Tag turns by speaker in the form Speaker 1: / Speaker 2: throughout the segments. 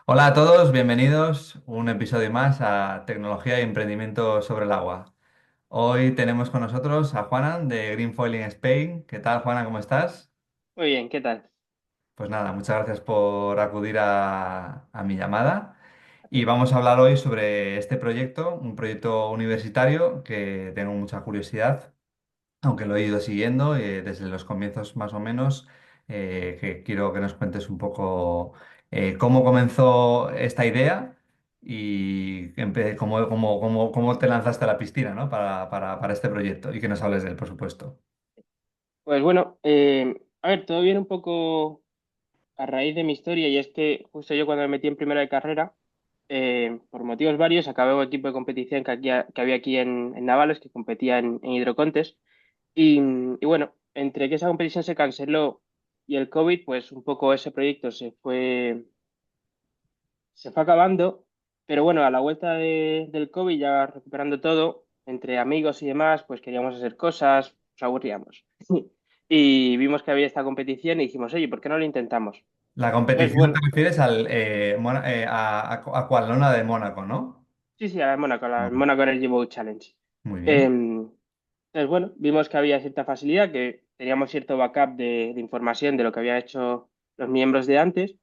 Speaker 1: Hola a todos, bienvenidos un episodio más a Tecnología y Emprendimiento sobre el Agua. Hoy tenemos con nosotros a Juanan de Green Foiling Spain. ¿Qué tal, Juana? ¿Cómo estás?
Speaker 2: Muy bien, ¿qué tal?
Speaker 1: Pues nada, muchas gracias por acudir a mi llamada.
Speaker 2: A
Speaker 1: Y
Speaker 2: ti.
Speaker 1: vamos a hablar hoy sobre este proyecto, un proyecto universitario que tengo mucha curiosidad, aunque lo he ido siguiendo desde los comienzos más o menos, que quiero que nos cuentes un poco cómo comenzó esta idea y cómo te lanzaste a la piscina, ¿no? para este proyecto y que nos hables de él, por supuesto.
Speaker 2: Pues bueno, a ver, todo viene un poco a raíz de mi historia y es que justo yo cuando me metí en primera de carrera, por motivos varios, acabé en un equipo de competición que había aquí en Navales, que competía en hidrocontes y bueno, entre que esa competición se canceló y el COVID, pues un poco ese proyecto se fue acabando, pero bueno, a la vuelta del COVID, ya recuperando todo, entre amigos y demás, pues queríamos hacer cosas, nos aburríamos. Y vimos que había esta competición y dijimos, oye, ¿por qué no lo intentamos?
Speaker 1: La
Speaker 2: Entonces,
Speaker 1: competición te
Speaker 2: bueno,
Speaker 1: refieres a cuál, ¿no? La de Mónaco, ¿no?
Speaker 2: sí, sí, a la
Speaker 1: Vale.
Speaker 2: Monaco Energy Boat Challenge.
Speaker 1: Muy bien.
Speaker 2: Entonces, bueno, vimos que había cierta facilidad, que teníamos cierto backup de información de lo que habían hecho los miembros de antes.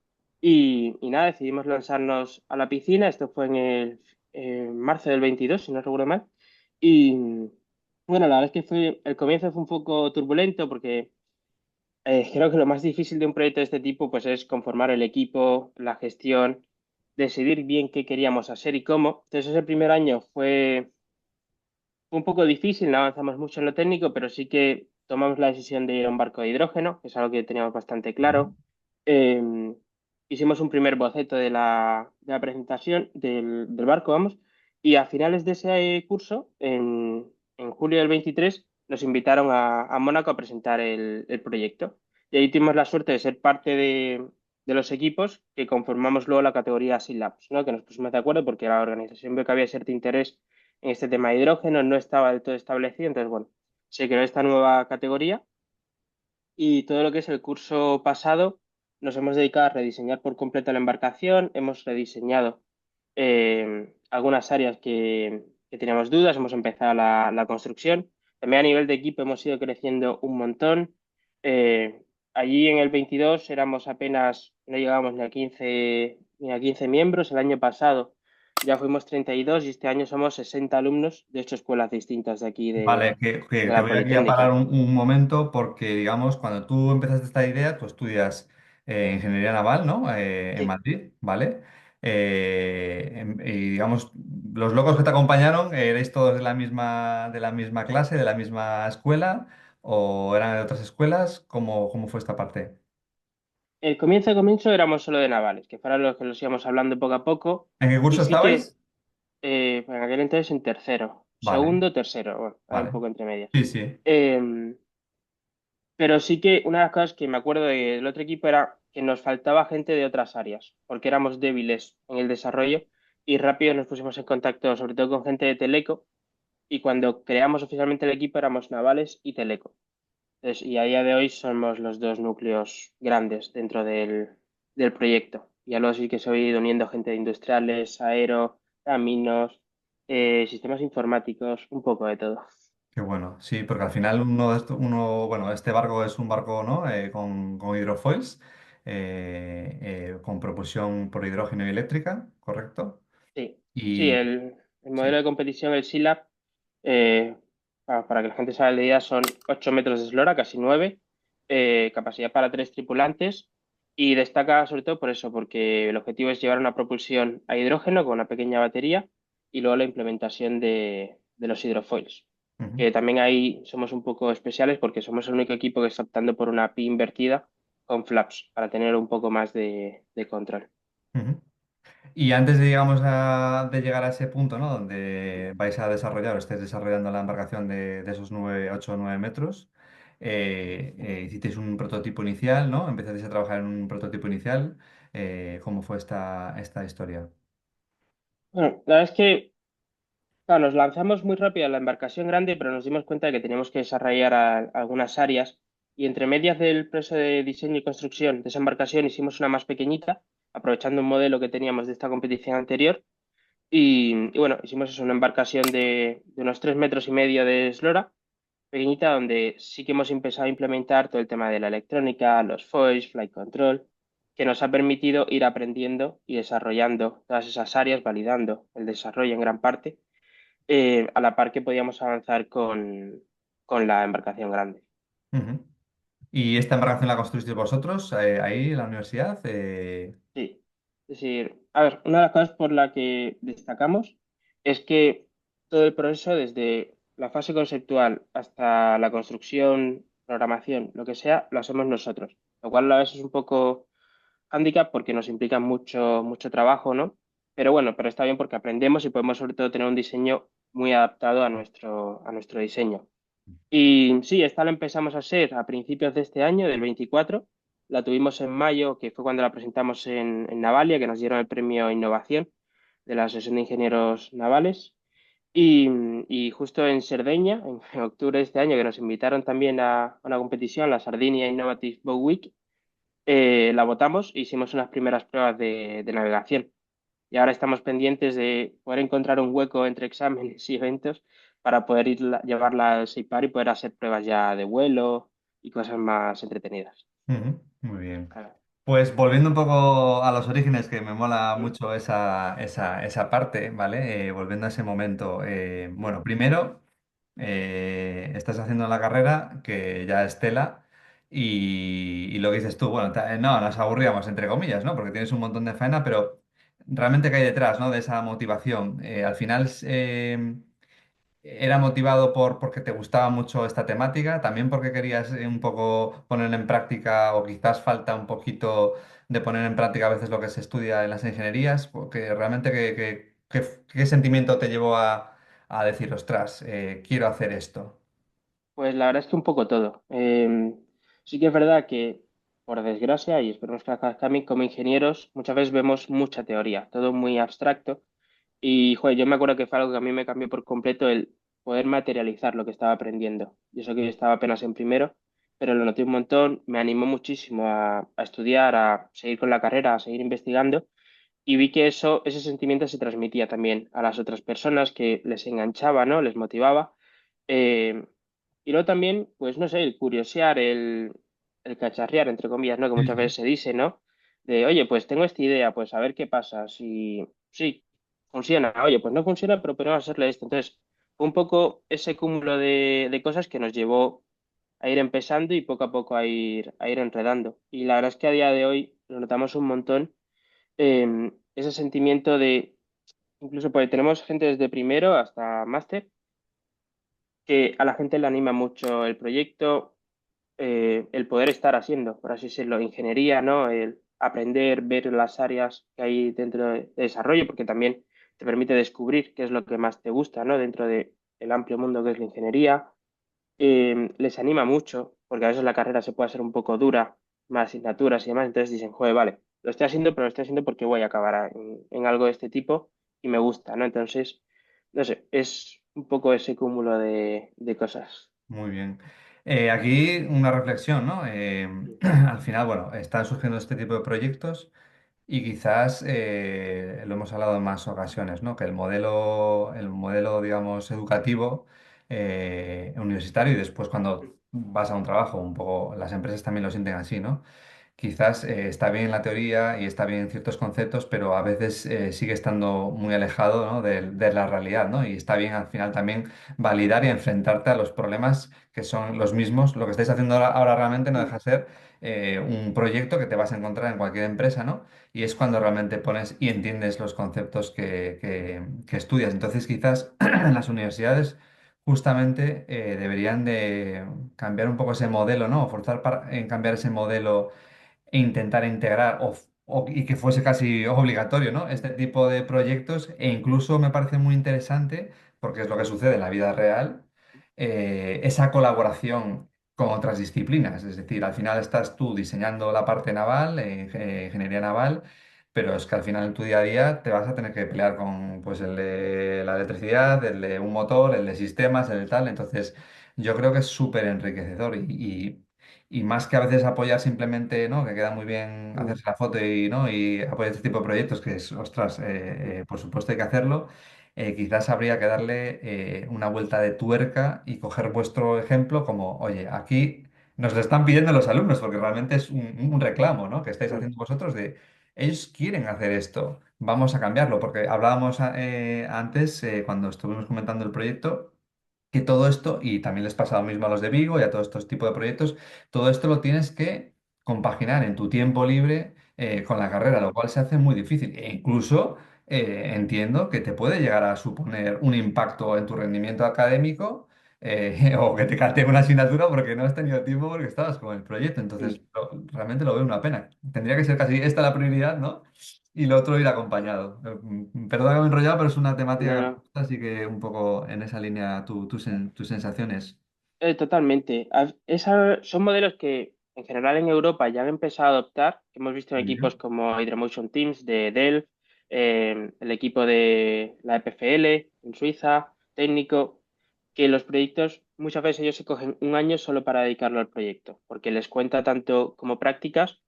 Speaker 2: Y nada, decidimos lanzarnos a la piscina. Esto fue en marzo del 22 si no recuerdo mal. Y bueno, la verdad es que el comienzo fue un poco turbulento porque creo que lo más difícil de un proyecto de este tipo pues, es conformar el equipo, la gestión, decidir bien qué queríamos hacer y cómo. Entonces, ese primer año fue un poco difícil, no avanzamos mucho en lo técnico, pero sí que tomamos la decisión de ir a un barco de hidrógeno, que es algo que teníamos bastante
Speaker 1: Ujú.
Speaker 2: claro. Eh, Hicimos un primer boceto de la presentación del barco, vamos, y a finales de ese curso, en julio del 23, nos invitaron a Mónaco a presentar el proyecto. Y ahí tuvimos la suerte de ser parte de los equipos que conformamos luego la categoría Sea Labs, ¿no? Que nos pusimos de acuerdo porque la organización vio que había cierto interés en este tema de hidrógeno, no estaba del todo establecido, entonces, bueno, se creó esta nueva categoría y todo lo que es el curso pasado nos hemos dedicado a rediseñar por completo la embarcación, hemos rediseñado algunas áreas que teníamos dudas, hemos empezado la construcción, también a nivel de equipo hemos ido creciendo un montón. Eh, Allí en el 22 éramos apenas, no llegábamos ni a 15 miembros, el año pasado ya fuimos 32 y este año somos 60 alumnos de 8 escuelas distintas de aquí
Speaker 1: Vale, que
Speaker 2: de
Speaker 1: te
Speaker 2: la
Speaker 1: voy aquí a parar
Speaker 2: Politécnica.
Speaker 1: un momento porque, digamos, cuando tú empezaste esta idea, tú estudias ingeniería naval, ¿no? En
Speaker 2: Sí.
Speaker 1: Madrid, ¿vale? Y digamos, los locos que te acompañaron, ¿erais todos de la misma clase, de la misma escuela o eran de otras escuelas? ¿Cómo fue esta parte?
Speaker 2: El comienzo éramos solo de navales, que fueron los que los íbamos hablando poco a poco.
Speaker 1: ¿En qué
Speaker 2: Y
Speaker 1: curso
Speaker 2: sí que
Speaker 1: estabais?
Speaker 2: pues en aquel entonces en tercero,
Speaker 1: Vale,
Speaker 2: segundo, tercero, bueno, hay un
Speaker 1: vale.
Speaker 2: poco entre medias.
Speaker 1: Sí, sí.
Speaker 2: Eh, pero sí que una de las cosas que me acuerdo del otro equipo era que nos faltaba gente de otras áreas, porque éramos débiles en el desarrollo y rápido nos pusimos en contacto, sobre todo con gente de Teleco, y cuando creamos oficialmente el equipo éramos navales y Teleco. Y a día de hoy somos los dos núcleos grandes dentro del proyecto. Ya luego sí que se ha ido uniendo gente de industriales, aero, caminos, sistemas informáticos, un poco de todo.
Speaker 1: Qué bueno, sí, porque al final bueno, este barco es un barco, ¿no? Con hidrofoils, con propulsión por hidrógeno y eléctrica, ¿correcto?
Speaker 2: Sí, sí,
Speaker 1: Y
Speaker 2: el
Speaker 1: sí,
Speaker 2: modelo de competición, el SEALAB, para que la gente se haga la idea, son 8 metros de eslora, casi 9, capacidad para 3 tripulantes y destaca sobre todo por eso, porque el objetivo es llevar una propulsión a hidrógeno con una pequeña batería y luego la implementación de los hidrofoils.
Speaker 1: ujú,
Speaker 2: Que también ahí somos un poco especiales porque somos el único equipo que está optando por una pi invertida con flaps para tener un poco más de control.
Speaker 1: ujú. Y antes de, digamos, de llegar a ese punto, ¿no? Donde vais a desarrollar o estéis desarrollando la embarcación de esos 8 o 9 metros, hicisteis un prototipo inicial, ¿no? Empezasteis a trabajar en un prototipo inicial. ¿Cómo fue esta historia?
Speaker 2: Bueno, la verdad es que claro, nos lanzamos muy rápido a la embarcación grande, pero nos dimos cuenta de que teníamos que desarrollar algunas áreas y entre medias del proceso de diseño y construcción de esa embarcación hicimos una más pequeñita aprovechando un modelo que teníamos de esta competición anterior. Y bueno, hicimos eso, una embarcación de unos 3,5 metros de eslora, pequeñita, donde sí que hemos empezado a implementar todo el tema de la electrónica, los foils, flight control, que nos ha permitido ir aprendiendo y desarrollando todas esas áreas, validando el desarrollo en gran parte, a la par que podíamos avanzar con la embarcación grande.
Speaker 1: Ujú. ¿Y esta embarcación la construisteis vosotros ahí en la universidad?
Speaker 2: Sí, es decir, a ver, una de las cosas por la que destacamos es que todo el proceso, desde la fase conceptual hasta la construcción, programación, lo que sea, lo hacemos nosotros, lo cual a veces es un poco hándicap porque nos implica mucho, mucho trabajo, ¿no? Pero bueno, pero está bien porque aprendemos y podemos sobre todo tener un diseño muy adaptado a nuestro diseño. Y sí, esta la empezamos a hacer a principios de este año, del 24. La tuvimos en mayo, que fue cuando la presentamos en Navalia, que nos dieron el premio Innovación de la Asociación de Ingenieros Navales. Y justo en Cerdeña, en octubre de este año, que nos invitaron también a una competición, la Sardinia Innovative Boat Week, la votamos e hicimos unas primeras pruebas de navegación. Y ahora estamos pendientes de poder encontrar un hueco entre exámenes y eventos para poder llevarla al SEIPAR y poder hacer pruebas ya de vuelo y cosas más entretenidas.
Speaker 1: Ujú. Muy bien.
Speaker 2: Claro.
Speaker 1: Pues volviendo un poco a los orígenes, que me mola
Speaker 2: Mm.
Speaker 1: mucho esa parte, ¿vale? Volviendo a ese momento. Bueno, primero, estás haciendo la carrera, que ya es tela, y lo que dices tú, bueno, no, nos aburríamos, entre comillas, ¿no? Porque tienes un montón de faena, pero realmente qué hay detrás, ¿no? De esa motivación. Al final, ¿era motivado porque te gustaba mucho esta temática? ¿También porque querías un poco poner en práctica o quizás falta un poquito de poner en práctica a veces lo que se estudia en las ingenierías? Porque realmente, ¿qué sentimiento te llevó a decir, ostras, quiero hacer esto?
Speaker 2: Pues la verdad es que un poco todo. Sí que es verdad que, por desgracia, y esperemos que acá también como ingenieros, muchas veces vemos mucha teoría, todo muy abstracto. Y, joder, yo me acuerdo que fue algo que a mí me cambió por completo el poder materializar lo que estaba aprendiendo. Y eso que yo estaba apenas en primero, pero lo noté un montón, me animó muchísimo a estudiar, a seguir con la carrera, a seguir investigando. Y vi que ese sentimiento se transmitía también a las otras personas, que les enganchaba, ¿no? Les motivaba. Eh, y luego también, pues no sé, el curiosear, el cacharrear, entre comillas, ¿no? Que
Speaker 1: Sí,
Speaker 2: muchas
Speaker 1: sí.
Speaker 2: veces se dice, ¿no? De, oye, pues tengo esta idea, pues a ver qué pasa. Si sí, funciona, oye, pues no funciona, pero podemos hacerle esto. Entonces, fue un poco ese cúmulo de cosas que nos llevó a ir empezando y poco a poco a ir enredando. Y la verdad es que a día de hoy lo notamos un montón, ese sentimiento de, incluso porque tenemos gente desde primero hasta máster, que a la gente le anima mucho el proyecto, el poder estar haciendo, por así decirlo, ingeniería, ¿no? El aprender, ver las áreas que hay dentro de desarrollo, porque también te permite descubrir qué es lo que más te gusta, ¿no? Dentro del amplio mundo que es la ingeniería. Les anima mucho, porque a veces la carrera se puede hacer un poco dura, más asignaturas y demás, entonces dicen, joder, vale, lo estoy haciendo, pero lo estoy haciendo porque voy a acabar en algo de este tipo y me gusta, ¿no? Entonces, no sé, es un poco ese cúmulo de cosas.
Speaker 1: Muy bien. Aquí una reflexión, ¿no? Al final, bueno, están surgiendo este tipo de proyectos. Y quizás lo hemos hablado en más ocasiones, ¿no? Que el modelo, digamos, educativo universitario y después cuando vas a un trabajo, un poco las empresas también lo sienten así, ¿no? Quizás está bien la teoría y está bien ciertos conceptos, pero a veces sigue estando muy alejado, ¿no? de la realidad, ¿no? Y está bien al final también validar y enfrentarte a los problemas que son los mismos. Lo que estáis haciendo ahora realmente no deja de ser un proyecto que te vas a encontrar en cualquier empresa, ¿no? Y es cuando realmente pones y entiendes los conceptos que estudias. Entonces, quizás en las universidades justamente deberían de cambiar un poco ese modelo, ¿no? O forzar en cambiar ese modelo e intentar integrar y que fuese casi obligatorio, ¿no? Este tipo de proyectos e incluso me parece muy interesante, porque es lo que sucede en la vida real, esa colaboración con otras disciplinas. Es decir, al final estás tú diseñando la parte naval, ingeniería naval, pero es que al final en tu día a día te vas a tener que pelear con pues, el de la electricidad, el de un motor, el de sistemas, el de tal. Entonces, yo creo que es súper enriquecedor y más que a veces apoyar simplemente, ¿no? Que queda muy bien
Speaker 2: mm,
Speaker 1: hacerse la foto y, ¿no? Y apoyar este tipo de proyectos, que es, ostras, por supuesto hay que hacerlo. Quizás habría que darle una vuelta de tuerca y coger vuestro ejemplo como, oye, aquí nos lo están pidiendo los alumnos, porque realmente es un reclamo, ¿no? Que estáis
Speaker 2: mm,
Speaker 1: haciendo vosotros de, ellos quieren hacer esto, vamos a cambiarlo, porque hablábamos antes, cuando estuvimos comentando el proyecto, que todo esto, y también les pasa lo mismo a los de Vigo y a todos estos tipos de proyectos, todo esto lo tienes que compaginar en tu tiempo libre con la carrera, lo cual se hace muy difícil. E incluso entiendo que te puede llegar a suponer un impacto en tu rendimiento académico o que te cante una asignatura porque no has tenido tiempo porque estabas con el proyecto. Entonces,
Speaker 2: mm.
Speaker 1: realmente lo veo una pena. Tendría que ser casi esta la prioridad, ¿no? Y lo otro ir acompañado. Perdón que me he enrollado, pero es una temática
Speaker 2: No,
Speaker 1: que me
Speaker 2: no.
Speaker 1: gusta, así que un poco en esa línea tus sensaciones.
Speaker 2: Totalmente. Son modelos que en general en Europa ya han empezado a adoptar. Hemos visto en equipos
Speaker 1: Ujú.
Speaker 2: como Hydromotion Teams de Dell, el equipo de la EPFL en Suiza, técnico, que los proyectos muchas veces ellos se cogen un año solo para dedicarlo al proyecto, porque les cuenta tanto como prácticas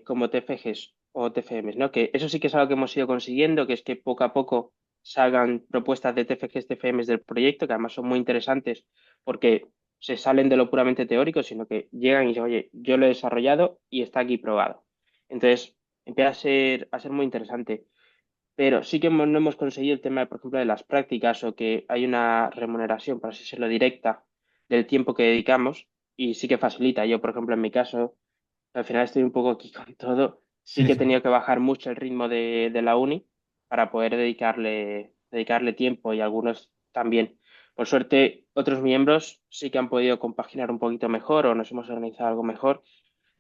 Speaker 2: como TFGs o TFMs, ¿no? Que eso sí que es algo que hemos ido consiguiendo, que es que poco a poco salgan propuestas de TFGs, TFMs del proyecto, que además son muy interesantes porque se salen de lo puramente teórico, sino que llegan y dicen, oye, yo lo he desarrollado y está aquí probado. Entonces, empieza a ser muy interesante. Pero sí que no hemos conseguido el tema, por ejemplo, de las prácticas o que hay una remuneración, por así decirlo, directa del tiempo que dedicamos y sí que facilita. Yo, por ejemplo, en mi caso, al final estoy un poco aquí con todo. Sí
Speaker 1: Sí,
Speaker 2: que he
Speaker 1: sí.
Speaker 2: tenido que bajar mucho el ritmo de la uni para poder dedicarle tiempo y algunos también. Por suerte, otros miembros sí que han podido compaginar un poquito mejor o nos hemos organizado algo mejor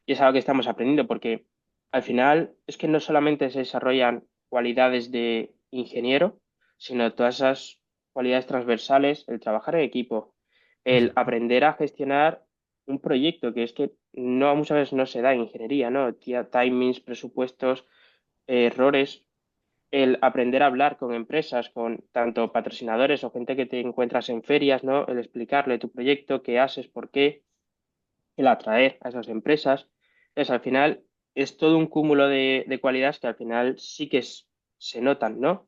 Speaker 2: y es algo que estamos aprendiendo porque al final es que no solamente se desarrollan cualidades de ingeniero, sino todas esas cualidades transversales, el trabajar en equipo, el
Speaker 1: Exacto.
Speaker 2: aprender a gestionar un proyecto, que es que no muchas veces no se da en ingeniería, ¿no? Timings, presupuestos, errores, el aprender a hablar con empresas, con tanto patrocinadores o gente que te encuentras en ferias, ¿no? El explicarle tu proyecto, qué haces, por qué, el atraer a esas empresas. Entonces, al final, es todo un cúmulo de cualidades que al final sí que se notan, ¿no?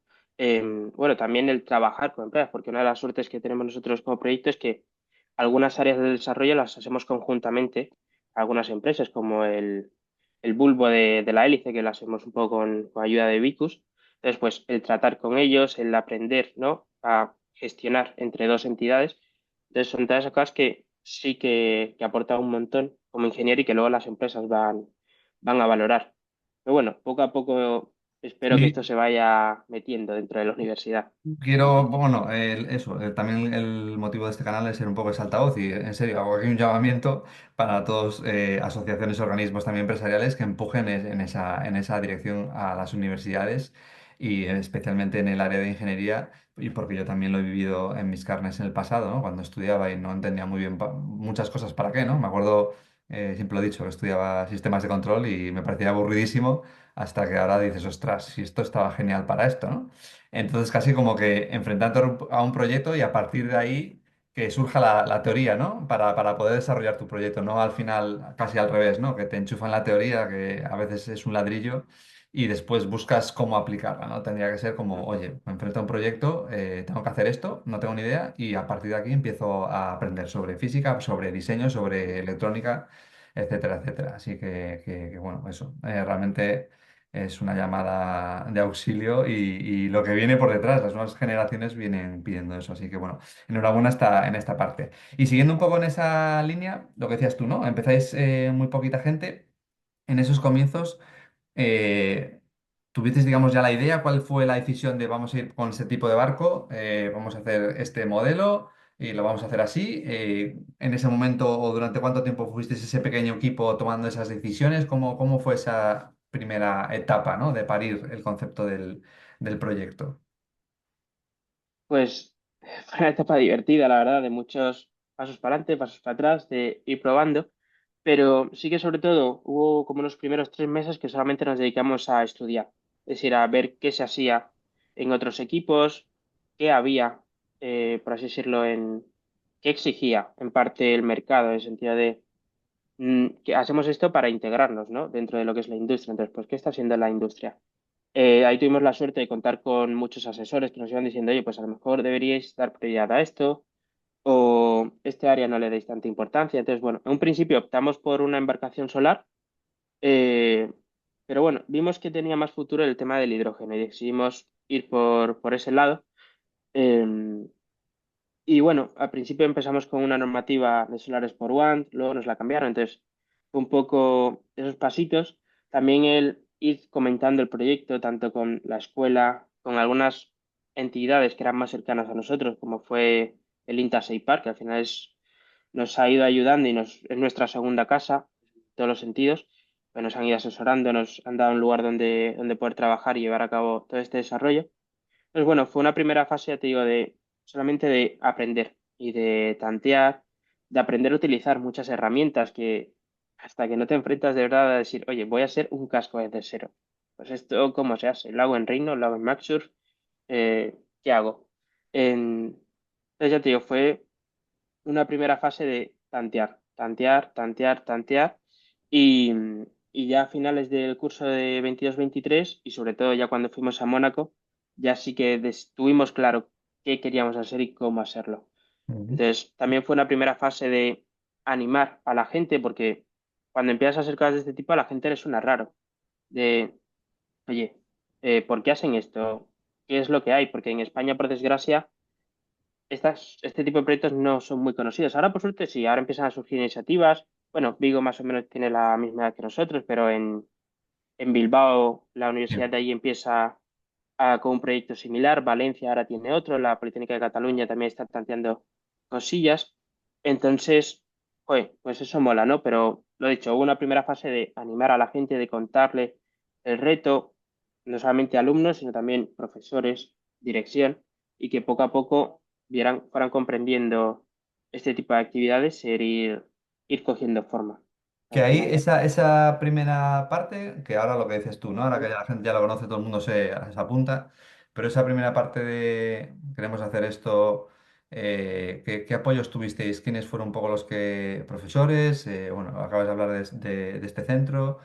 Speaker 2: Bueno, también el trabajar con empresas, porque una de las suertes que tenemos nosotros como proyecto es que algunas áreas de desarrollo las hacemos conjuntamente, algunas empresas, como el bulbo de la hélice, que lo hacemos un poco con ayuda de Vicus. Entonces, pues el tratar con ellos, el aprender, ¿no? A gestionar entre dos entidades. Entonces, son todas esas cosas que sí que aporta un montón como ingeniero y que luego las empresas van a valorar. Pero bueno, poco a poco espero que esto
Speaker 1: Sí,
Speaker 2: se vaya metiendo dentro de la universidad.
Speaker 1: quiero, bueno, eso, también el motivo de este canal es ser un poco ese altavoz y en serio hago aquí un llamamiento para todos, asociaciones, organismos también empresariales que empujen en esa dirección a las universidades y especialmente en el área de ingeniería y porque yo también lo he vivido en mis carnes en el pasado, ¿no? Cuando estudiaba y no entendía muy bien muchas cosas para qué, ¿no? Me acuerdo, siempre lo he dicho, que estudiaba sistemas de control y me parecía aburridísimo hasta que ahora dices, ostras, si esto estaba genial para esto, ¿no? Entonces, casi como que enfrentarte a un proyecto y a partir de ahí que surja la teoría, ¿no? Para poder desarrollar tu proyecto, no al final casi al revés, ¿no? Que te enchufan la teoría, que a veces es un ladrillo, y después buscas cómo aplicarla, ¿no? Tendría que ser como, oye, me enfrento a un proyecto, tengo que hacer esto, no tengo ni idea, y a partir de aquí empiezo a aprender sobre física, sobre diseño, sobre electrónica, etcétera, etcétera. Así que, bueno, eso. Realmente. Es una llamada de auxilio y lo que viene por detrás, las nuevas generaciones vienen pidiendo eso. Así que bueno, enhorabuena está en esta parte. Y siguiendo un poco en esa línea, lo que decías tú, ¿no? Empezáis muy poquita gente. En esos comienzos, eh, ¿tuvisteis, digamos, ya la idea? ¿Cuál fue la decisión de vamos a ir con ese tipo de barco? Vamos a hacer este modelo y lo vamos a hacer así. ¿En ese momento o durante cuánto tiempo fuisteis ese pequeño equipo tomando esas decisiones? ¿Cómo fue esa primera etapa, ¿no? De parir el concepto del proyecto.
Speaker 2: Pues fue una etapa divertida, la verdad, de muchos pasos para adelante, pasos para atrás, de ir probando, pero sí que sobre todo hubo como unos primeros 3 meses que solamente nos dedicamos a estudiar, es decir, a ver qué se hacía en otros equipos, qué había, por así decirlo, qué exigía en parte el mercado, en el sentido de que hacemos esto para integrarnos, ¿no? Dentro de lo que es la industria. Entonces, pues, ¿qué está haciendo la industria? Ahí tuvimos la suerte de contar con muchos asesores que nos iban diciendo, oye, pues a lo mejor deberíais dar prioridad a esto o este área no le deis tanta importancia. Entonces, bueno, en un principio optamos por una embarcación solar, eh, pero bueno, vimos que tenía más futuro el tema del hidrógeno y decidimos ir por ese lado. Eh, y bueno, al principio empezamos con una normativa de solares por one, luego nos la cambiaron, entonces fue un poco esos pasitos. También el ir comentando el proyecto, tanto con la escuela, con algunas entidades que eran más cercanas a nosotros, como fue el INTA Park, que al final nos ha ido ayudando y es nuestra segunda casa, en todos los sentidos. Pues nos han ido asesorando, nos han dado un lugar donde poder trabajar y llevar a cabo todo este desarrollo. Pues bueno, fue una primera fase, ya te digo, de solamente de aprender y de tantear, de aprender a utilizar muchas herramientas que hasta que no te enfrentas de verdad a decir, oye, voy a hacer un casco desde cero. Pues esto, ¿cómo se hace? ¿Lo hago en Rhino? ¿Lo hago en Maxsurf? ¿Qué hago? Entonces ya te digo, fue una primera fase de tantear, tantear, tantear, tantear y, y ya a finales del curso de 22-23 y sobre todo ya cuando fuimos a Mónaco, ya sí que tuvimos claro qué queríamos hacer y cómo hacerlo.
Speaker 1: Ujú.
Speaker 2: Entonces también fue una primera fase de animar a la gente porque cuando empiezas a hacer cosas de este tipo a la gente le suena raro, de, oye, ¿por qué hacen esto? ¿Qué es lo que hay? Porque en España, por desgracia, este tipo de proyectos no son muy conocidos. Ahora, por suerte, sí, ahora empiezan a surgir iniciativas. Bueno, Vigo más o menos tiene la misma edad que nosotros, pero en Bilbao, la universidad
Speaker 1: Bien.
Speaker 2: de ahí empieza con un proyecto similar. Valencia ahora tiene otro. La Politécnica de Cataluña también está planteando cosillas. Entonces, joder, pues eso mola, ¿no? Pero lo dicho, hubo una primera fase de animar a la gente, de contarle el reto, no solamente alumnos, sino también profesores, dirección, y que poco a poco fueran comprendiendo este tipo de actividades e ir cogiendo forma
Speaker 1: Que
Speaker 2: al
Speaker 1: ahí
Speaker 2: final.
Speaker 1: esa primera parte, que ahora lo que dices tú, ¿no? Ahora que ya la gente ya lo conoce, todo el mundo se apunta, pero esa primera parte de queremos hacer esto, ¿qué apoyos tuvisteis? ¿Quiénes fueron un poco los que, profesores? Bueno, acabas de hablar de este centro.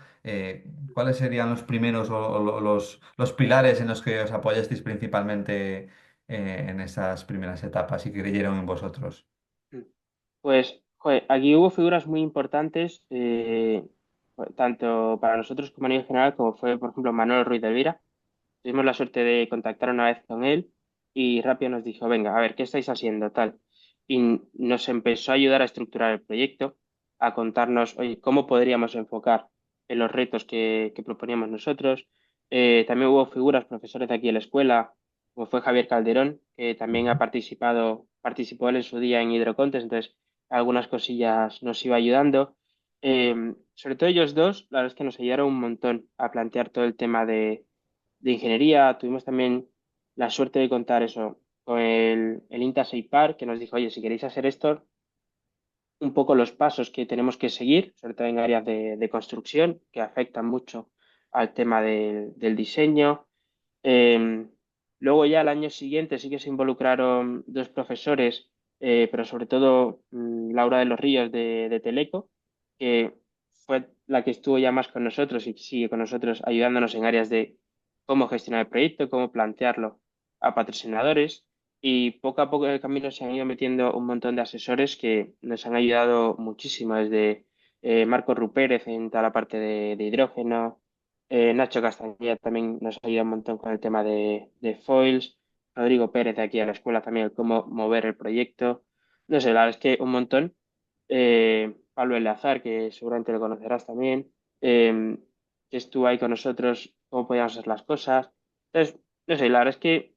Speaker 1: ¿Cuáles serían los primeros o los pilares en los que os apoyasteis principalmente en esas primeras etapas y que creyeron en vosotros?
Speaker 2: Pues, joder, aquí hubo figuras muy importantes, tanto para nosotros como a nivel general, como fue, por ejemplo, Manuel Ruiz de Elvira. Tuvimos la suerte de contactar una vez con él y rápido nos dijo, venga, a ver, ¿qué estáis haciendo? Tal. Y nos empezó a ayudar a estructurar el proyecto, a contarnos, oye, cómo podríamos enfocar en los retos que proponíamos nosotros. También hubo figuras, profesores de aquí en la escuela, como fue Javier Calderón, que también participó él en su día en Hidrocontes, entonces algunas cosillas nos iba ayudando. Sobre todo ellos dos, la verdad es que nos ayudaron un montón a plantear todo el tema de ingeniería. Tuvimos también la suerte de contar eso con el INTA Park, que nos dijo, oye, si queréis hacer esto, un poco los pasos que tenemos que seguir, sobre todo en áreas de construcción, que afectan mucho al tema del diseño. Eh, Luego ya al año siguiente sí que se involucraron dos profesores, pero sobre todo Laura de los Ríos de Teleco, que fue la que estuvo ya más con nosotros y sigue con nosotros ayudándonos en áreas de cómo gestionar el proyecto, cómo plantearlo a patrocinadores. Y poco a poco en el camino se han ido metiendo un montón de asesores que nos han ayudado muchísimo, desde Marco Rupérez en toda la parte de hidrógeno, Nacho Castañeda también nos ayuda un montón con el tema de foils. Rodrigo Pérez de aquí a la escuela también, el cómo mover el proyecto. No sé, la verdad es que un montón. Pablo Eleazar, que seguramente lo conocerás también, que estuvo ahí con nosotros, cómo podíamos hacer las cosas. Entonces, no sé, la verdad es que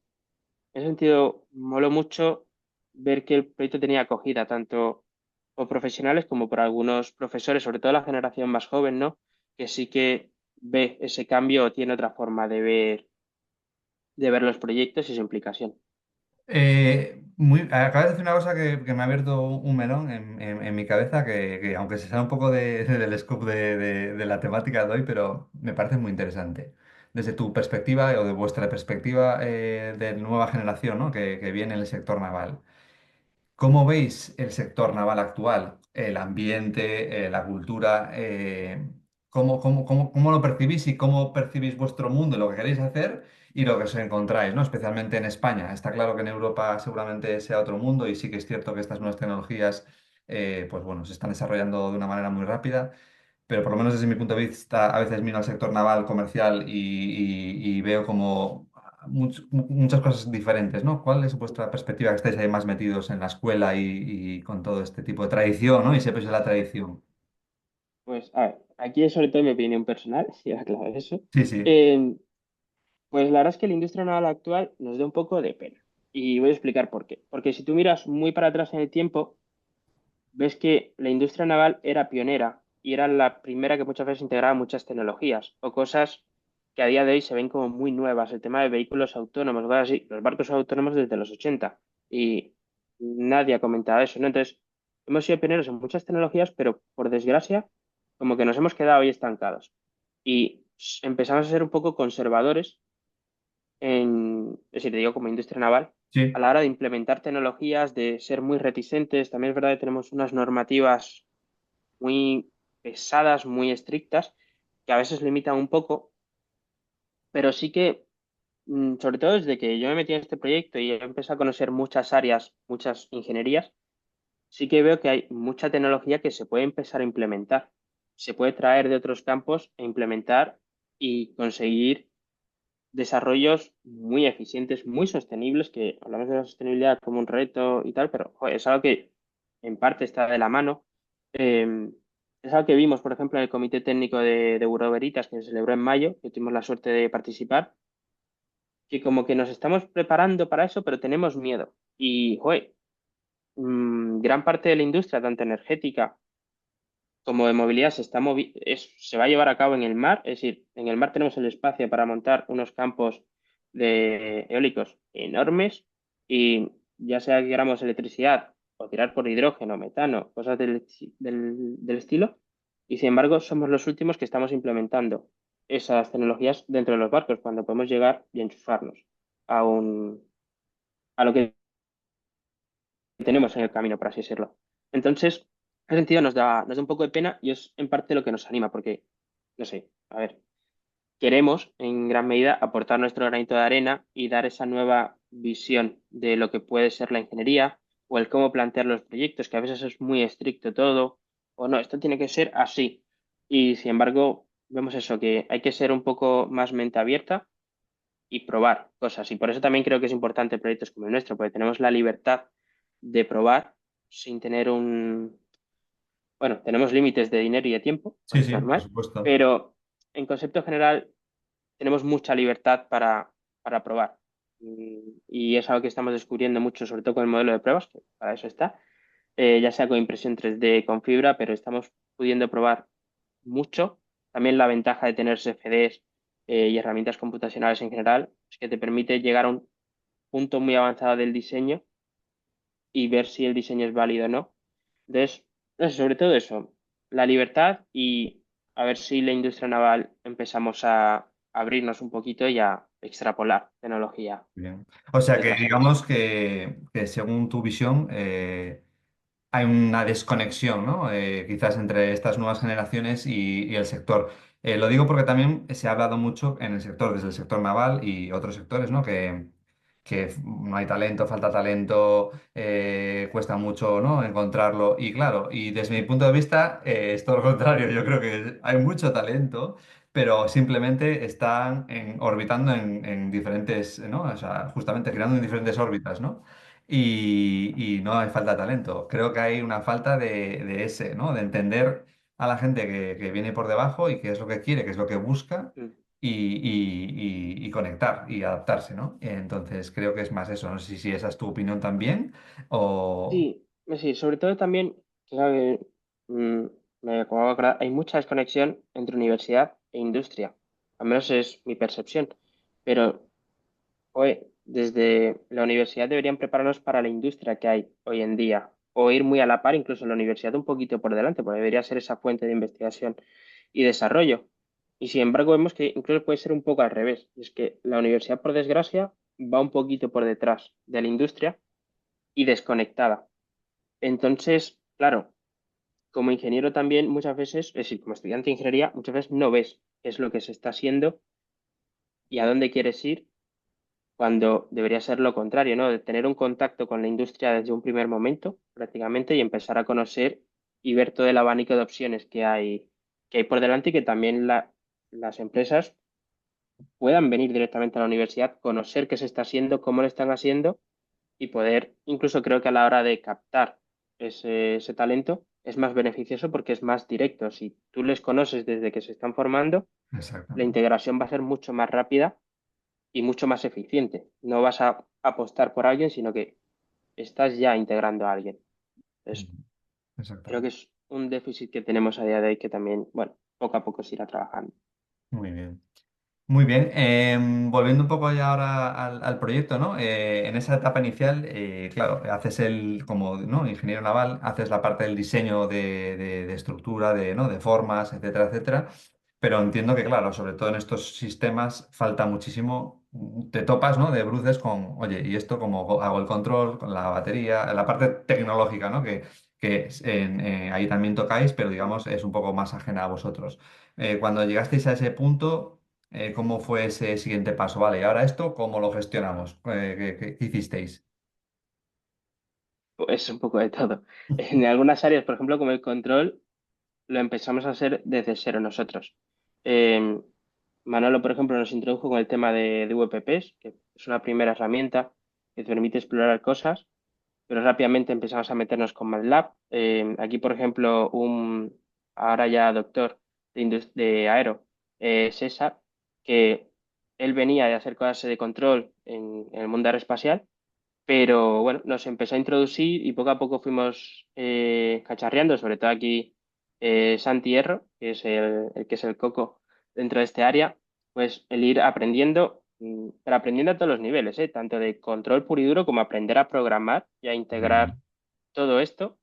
Speaker 2: en ese sentido moló mucho ver que el proyecto tenía acogida tanto por profesionales como por algunos profesores, sobre todo la generación más joven, ¿no? Que sí que ve ese cambio o tiene otra forma de ver los proyectos y su implicación.
Speaker 1: Acabas de decir una cosa que me ha abierto un melón en mi cabeza, que aunque se sale un poco del scope de la temática de hoy, pero me parece muy interesante. Desde tu perspectiva o de vuestra perspectiva de nueva generación, ¿no? que viene en el sector naval. ¿Cómo veis el sector naval actual? El ambiente, la cultura, ¿cómo lo percibís y cómo percibís vuestro mundo, lo que queréis hacer y lo que os encontráis, ¿no? Especialmente en España. Está claro que en Europa seguramente sea otro mundo y sí que es cierto que estas nuevas tecnologías, pues bueno, se están desarrollando de una manera muy rápida. Pero por lo menos desde mi punto de vista, a veces miro al sector naval comercial y veo como muchas cosas diferentes, ¿no? ¿Cuál es vuestra perspectiva que estáis ahí más metidos en la escuela y con todo este tipo de tradición, ¿no? Y siempre es la tradición.
Speaker 2: Pues, a ver, aquí es sobre todo mi opinión personal, si era claro eso.
Speaker 1: Sí, sí,
Speaker 2: Eh, pues la verdad es que la industria naval actual nos da un poco de pena. Y voy a explicar por qué. Porque si tú miras muy para atrás en el tiempo, ves que la industria naval era pionera y era la primera que muchas veces integraba muchas tecnologías o cosas que a día de hoy se ven como muy nuevas. El tema de vehículos autónomos, cosas así. Los barcos son autónomos desde los 80 y nadie ha comentado eso, ¿no? Entonces, hemos sido pioneros en muchas tecnologías, pero por desgracia, como que nos hemos quedado ahí estancados. Y empezamos a ser un poco conservadores es decir, te digo como industria naval, a
Speaker 1: sí,
Speaker 2: la hora de implementar tecnologías, de ser muy reticentes. También es verdad que tenemos unas normativas muy pesadas, muy estrictas, que a veces limitan un poco, pero sí que, sobre todo desde que yo me metí en este proyecto y he empezado a conocer muchas áreas, muchas ingenierías, sí que veo que hay mucha tecnología que se puede empezar a implementar. Se puede traer de otros campos e implementar y conseguir desarrollos muy eficientes, muy sostenibles, que hablamos de la sostenibilidad como un reto y tal, pero joder, es algo que en parte está de la mano. Eh, es algo que vimos, por ejemplo, en el Comité Técnico de Bureau Veritas, que se celebró en mayo, que tuvimos la suerte de participar, que como que nos estamos preparando para eso, pero tenemos miedo. Y, joder, gran parte de la industria, tanto energética como de movilidad, se va a llevar a cabo en el mar. Es decir, en el mar tenemos el espacio para montar unos campos de eólicos enormes y ya sea que queramos electricidad o tirar por hidrógeno, metano, cosas del estilo. Y sin embargo, somos los últimos que estamos implementando esas tecnologías dentro de los barcos cuando podemos llegar y enchufarnos a lo que tenemos en el camino, por así decirlo. Entonces, en ese sentido nos da un poco de pena y es en parte lo que nos anima, porque, no sé, a ver, queremos en gran medida aportar nuestro granito de arena y dar esa nueva visión de lo que puede ser la ingeniería o el cómo plantear los proyectos, que a veces es muy estricto todo, o no, esto tiene que ser así. Y sin embargo, vemos eso, que hay que ser un poco más mente abierta y probar cosas. Y por eso también creo que es importante proyectos como el nuestro, porque tenemos la libertad de probar sin tener bueno, tenemos límites de dinero y de tiempo,
Speaker 1: sí,
Speaker 2: pues es
Speaker 1: sí, por
Speaker 2: normal,
Speaker 1: supuesto.
Speaker 2: pero en concepto general tenemos mucha libertad para probar. Y es algo que estamos descubriendo mucho, sobre todo con el modelo de pruebas, que para eso está, ya sea con impresión 3D, con fibra, pero estamos pudiendo probar mucho. También la ventaja de tener CFDs y herramientas computacionales en general es que te permite llegar a un punto muy avanzado del diseño y ver si el diseño es válido o no. Entonces, no sé, sobre todo eso, la libertad y a ver si la industria naval empezamos a abrirnos un poquito y a extrapolar tecnología
Speaker 1: Bien. O sea
Speaker 2: de
Speaker 1: que
Speaker 2: otras áreas.
Speaker 1: digamos que según tu visión, hay una desconexión, ¿no? Quizás entre estas nuevas generaciones y el sector. Lo digo porque también se ha hablado mucho en el sector, desde el sector naval y otros sectores, ¿no? Que no hay talento, falta talento, cuesta mucho, ¿no? Encontrarlo. Y claro, y desde mi punto de vista, es todo lo contrario. Yo creo que hay mucho talento, pero simplemente están orbitando en diferentes, ¿no? O sea, justamente girando en diferentes órbitas, ¿no? Y no hay falta de talento. Creo que hay una falta de ese, ¿no? De entender a la gente que viene por debajo y qué es lo que quiere, qué es lo que busca
Speaker 2: Mm.
Speaker 1: y conectar y adaptarse, ¿no? Entonces creo que es más eso. No sé si esa es tu opinión también o...
Speaker 2: Sí, sí, sobre todo también, claro que, mm, me acabo de acordar, hay mucha desconexión entre universidad e industria. Al menos es mi percepción. Pero hoy, desde la universidad deberían prepararnos para la industria que hay hoy en día, o ir muy a la par, incluso la universidad un poquito por delante, porque debería ser esa fuente de investigación y desarrollo. Y sin embargo, vemos que incluso puede ser un poco al revés. Y es que la universidad, por desgracia, va un poquito por detrás de la industria y desconectada. Entonces, claro, como ingeniero también muchas veces, es decir, como estudiante de ingeniería, muchas veces no ves qué es lo que se está haciendo y a dónde quieres ir cuando debería ser lo contrario, ¿no? De tener un contacto con la industria desde un primer momento, prácticamente, y empezar a conocer y ver todo el abanico de opciones que hay por delante y que también las empresas puedan venir directamente a la universidad, conocer qué se está haciendo, cómo lo están haciendo y poder, incluso creo que a la hora de captar ese talento, es más beneficioso porque es más directo. Si tú les conoces desde que se están formando, la
Speaker 1: Exactamente.
Speaker 2: integración va a ser mucho más rápida y mucho más eficiente. No vas a apostar por alguien, sino que estás ya integrando a alguien. Entonces,
Speaker 1: Mm,
Speaker 2: creo que
Speaker 1: exactamente.
Speaker 2: es un déficit que tenemos a día de hoy que también, bueno, poco a poco se irá trabajando.
Speaker 1: Muy bien. Muy bien, volviendo un poco ya ahora al proyecto, ¿no? En esa etapa inicial, claro, haces como, ¿no? Ingeniero naval, haces la parte del diseño de estructura, ¿no? De formas, etcétera, etcétera. Pero entiendo que, claro, sobre todo en estos sistemas falta muchísimo, te topas, ¿no? De bruces con, oye, ¿y esto cómo hago el control, con la batería, la parte tecnológica, ¿no? Que ahí también tocáis, pero digamos es un poco más ajena a vosotros. Cuando llegasteis a ese punto, ¿cómo fue ese siguiente paso? Vale, y ahora esto, ¿cómo lo gestionamos? ¿Qué hicisteis?
Speaker 2: Es un poco de todo. En algunas áreas, por ejemplo, como el control, lo empezamos a hacer desde cero nosotros. Eh, Manolo, por ejemplo, nos introdujo con el tema de VPPs, que es una primera herramienta que te permite explorar cosas, pero rápidamente empezamos a meternos con MATLAB. Aquí, por ejemplo, ahora ya doctor de Aero, César, que él venía de hacer cosas de control en el mundo aeroespacial, pero bueno, nos empezó a introducir y poco a poco fuimos cacharreando, sobre todo aquí Santi Hierro, que es el que es el coco dentro de este área, pues el ir aprendiendo, pero aprendiendo a todos los niveles, tanto de control puro y duro como aprender a programar y a
Speaker 1: Muy
Speaker 2: integrar
Speaker 1: bien.
Speaker 2: todo esto.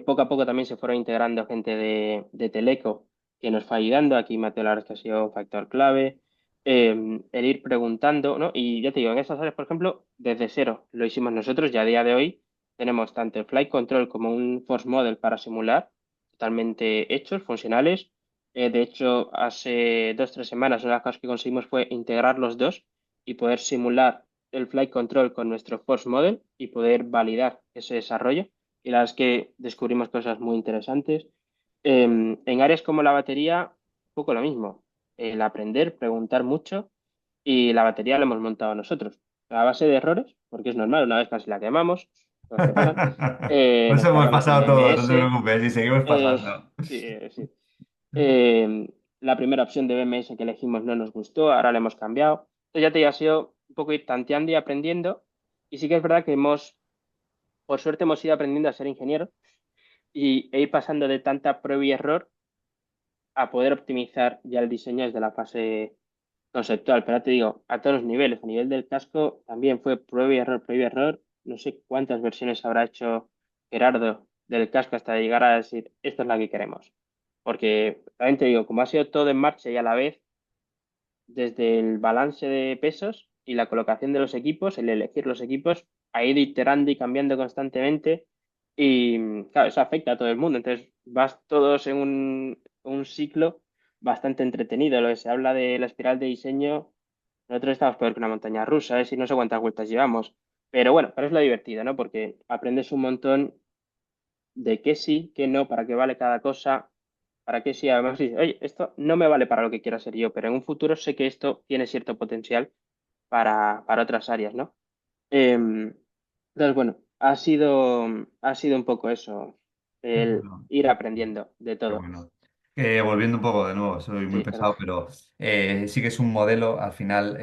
Speaker 2: Poco a poco también se fueron integrando gente de Teleco que nos fue ayudando. Aquí Mateo Lares, que ha sido un factor clave. El ir preguntando, ¿no? Y ya te digo, en estas áreas, por ejemplo, desde cero lo hicimos nosotros y a día de hoy tenemos tanto el Flight Control como un Force Model para simular, totalmente hechos, funcionales. De hecho, hace 2 o 3 semanas una de las cosas que conseguimos fue integrar los dos y poder simular el Flight Control con nuestro Force Model y poder validar ese desarrollo y la verdad es que descubrimos cosas muy interesantes. En áreas como la batería, un poco lo mismo. El aprender, preguntar mucho y la batería la hemos montado nosotros. A base de errores, porque es normal, una vez casi la quemamos, cosas que pasan.
Speaker 1: Por
Speaker 2: Nos
Speaker 1: eso hemos
Speaker 2: cargamos un
Speaker 1: pasado todos, no te
Speaker 2: BMS.
Speaker 1: preocupes, y seguimos
Speaker 2: eh,
Speaker 1: pasando.
Speaker 2: sí, sí. La primera opción de BMS que elegimos no nos gustó, ahora la hemos cambiado. Entonces ya te digo, ha sido un poco ir tanteando y aprendiendo. Y sí que es verdad que por suerte hemos ido aprendiendo a ser ingenieros e ir pasando de tanta prueba y error a poder optimizar ya el diseño desde la fase conceptual. Pero ya te digo, a todos los niveles. A nivel del casco también fue prueba y error, prueba y error. No sé cuántas versiones habrá hecho Gerardo del casco hasta llegar a decir, esta es la que queremos. Porque también te digo, como ha sido todo en marcha y a la vez, desde el balance de pesos y la colocación de los equipos, el elegir los equipos, ha ido iterando y cambiando constantemente y claro, eso afecta a todo el mundo. Entonces vas todos en un ciclo bastante entretenido. Lo que se habla de la espiral de diseño, nosotros estamos peor que una montaña rusa, y no sé cuántas vueltas llevamos. Pero bueno, pero es lo divertido, ¿no? Porque aprendes un montón de qué sí, qué no, para qué vale cada cosa, para qué sí. Además dices, oye, esto no me vale para lo que quiero hacer yo, pero en un futuro sé que esto tiene cierto potencial para otras áreas, ¿no? Entonces, bueno, ha sido un poco eso,
Speaker 1: Qué
Speaker 2: el
Speaker 1: bueno.
Speaker 2: ir aprendiendo de
Speaker 1: Qué
Speaker 2: todo.
Speaker 1: bueno. Volviendo un poco de nuevo, soy muy
Speaker 2: Sí, perdón.
Speaker 1: pesado, pero sí que es un modelo al final.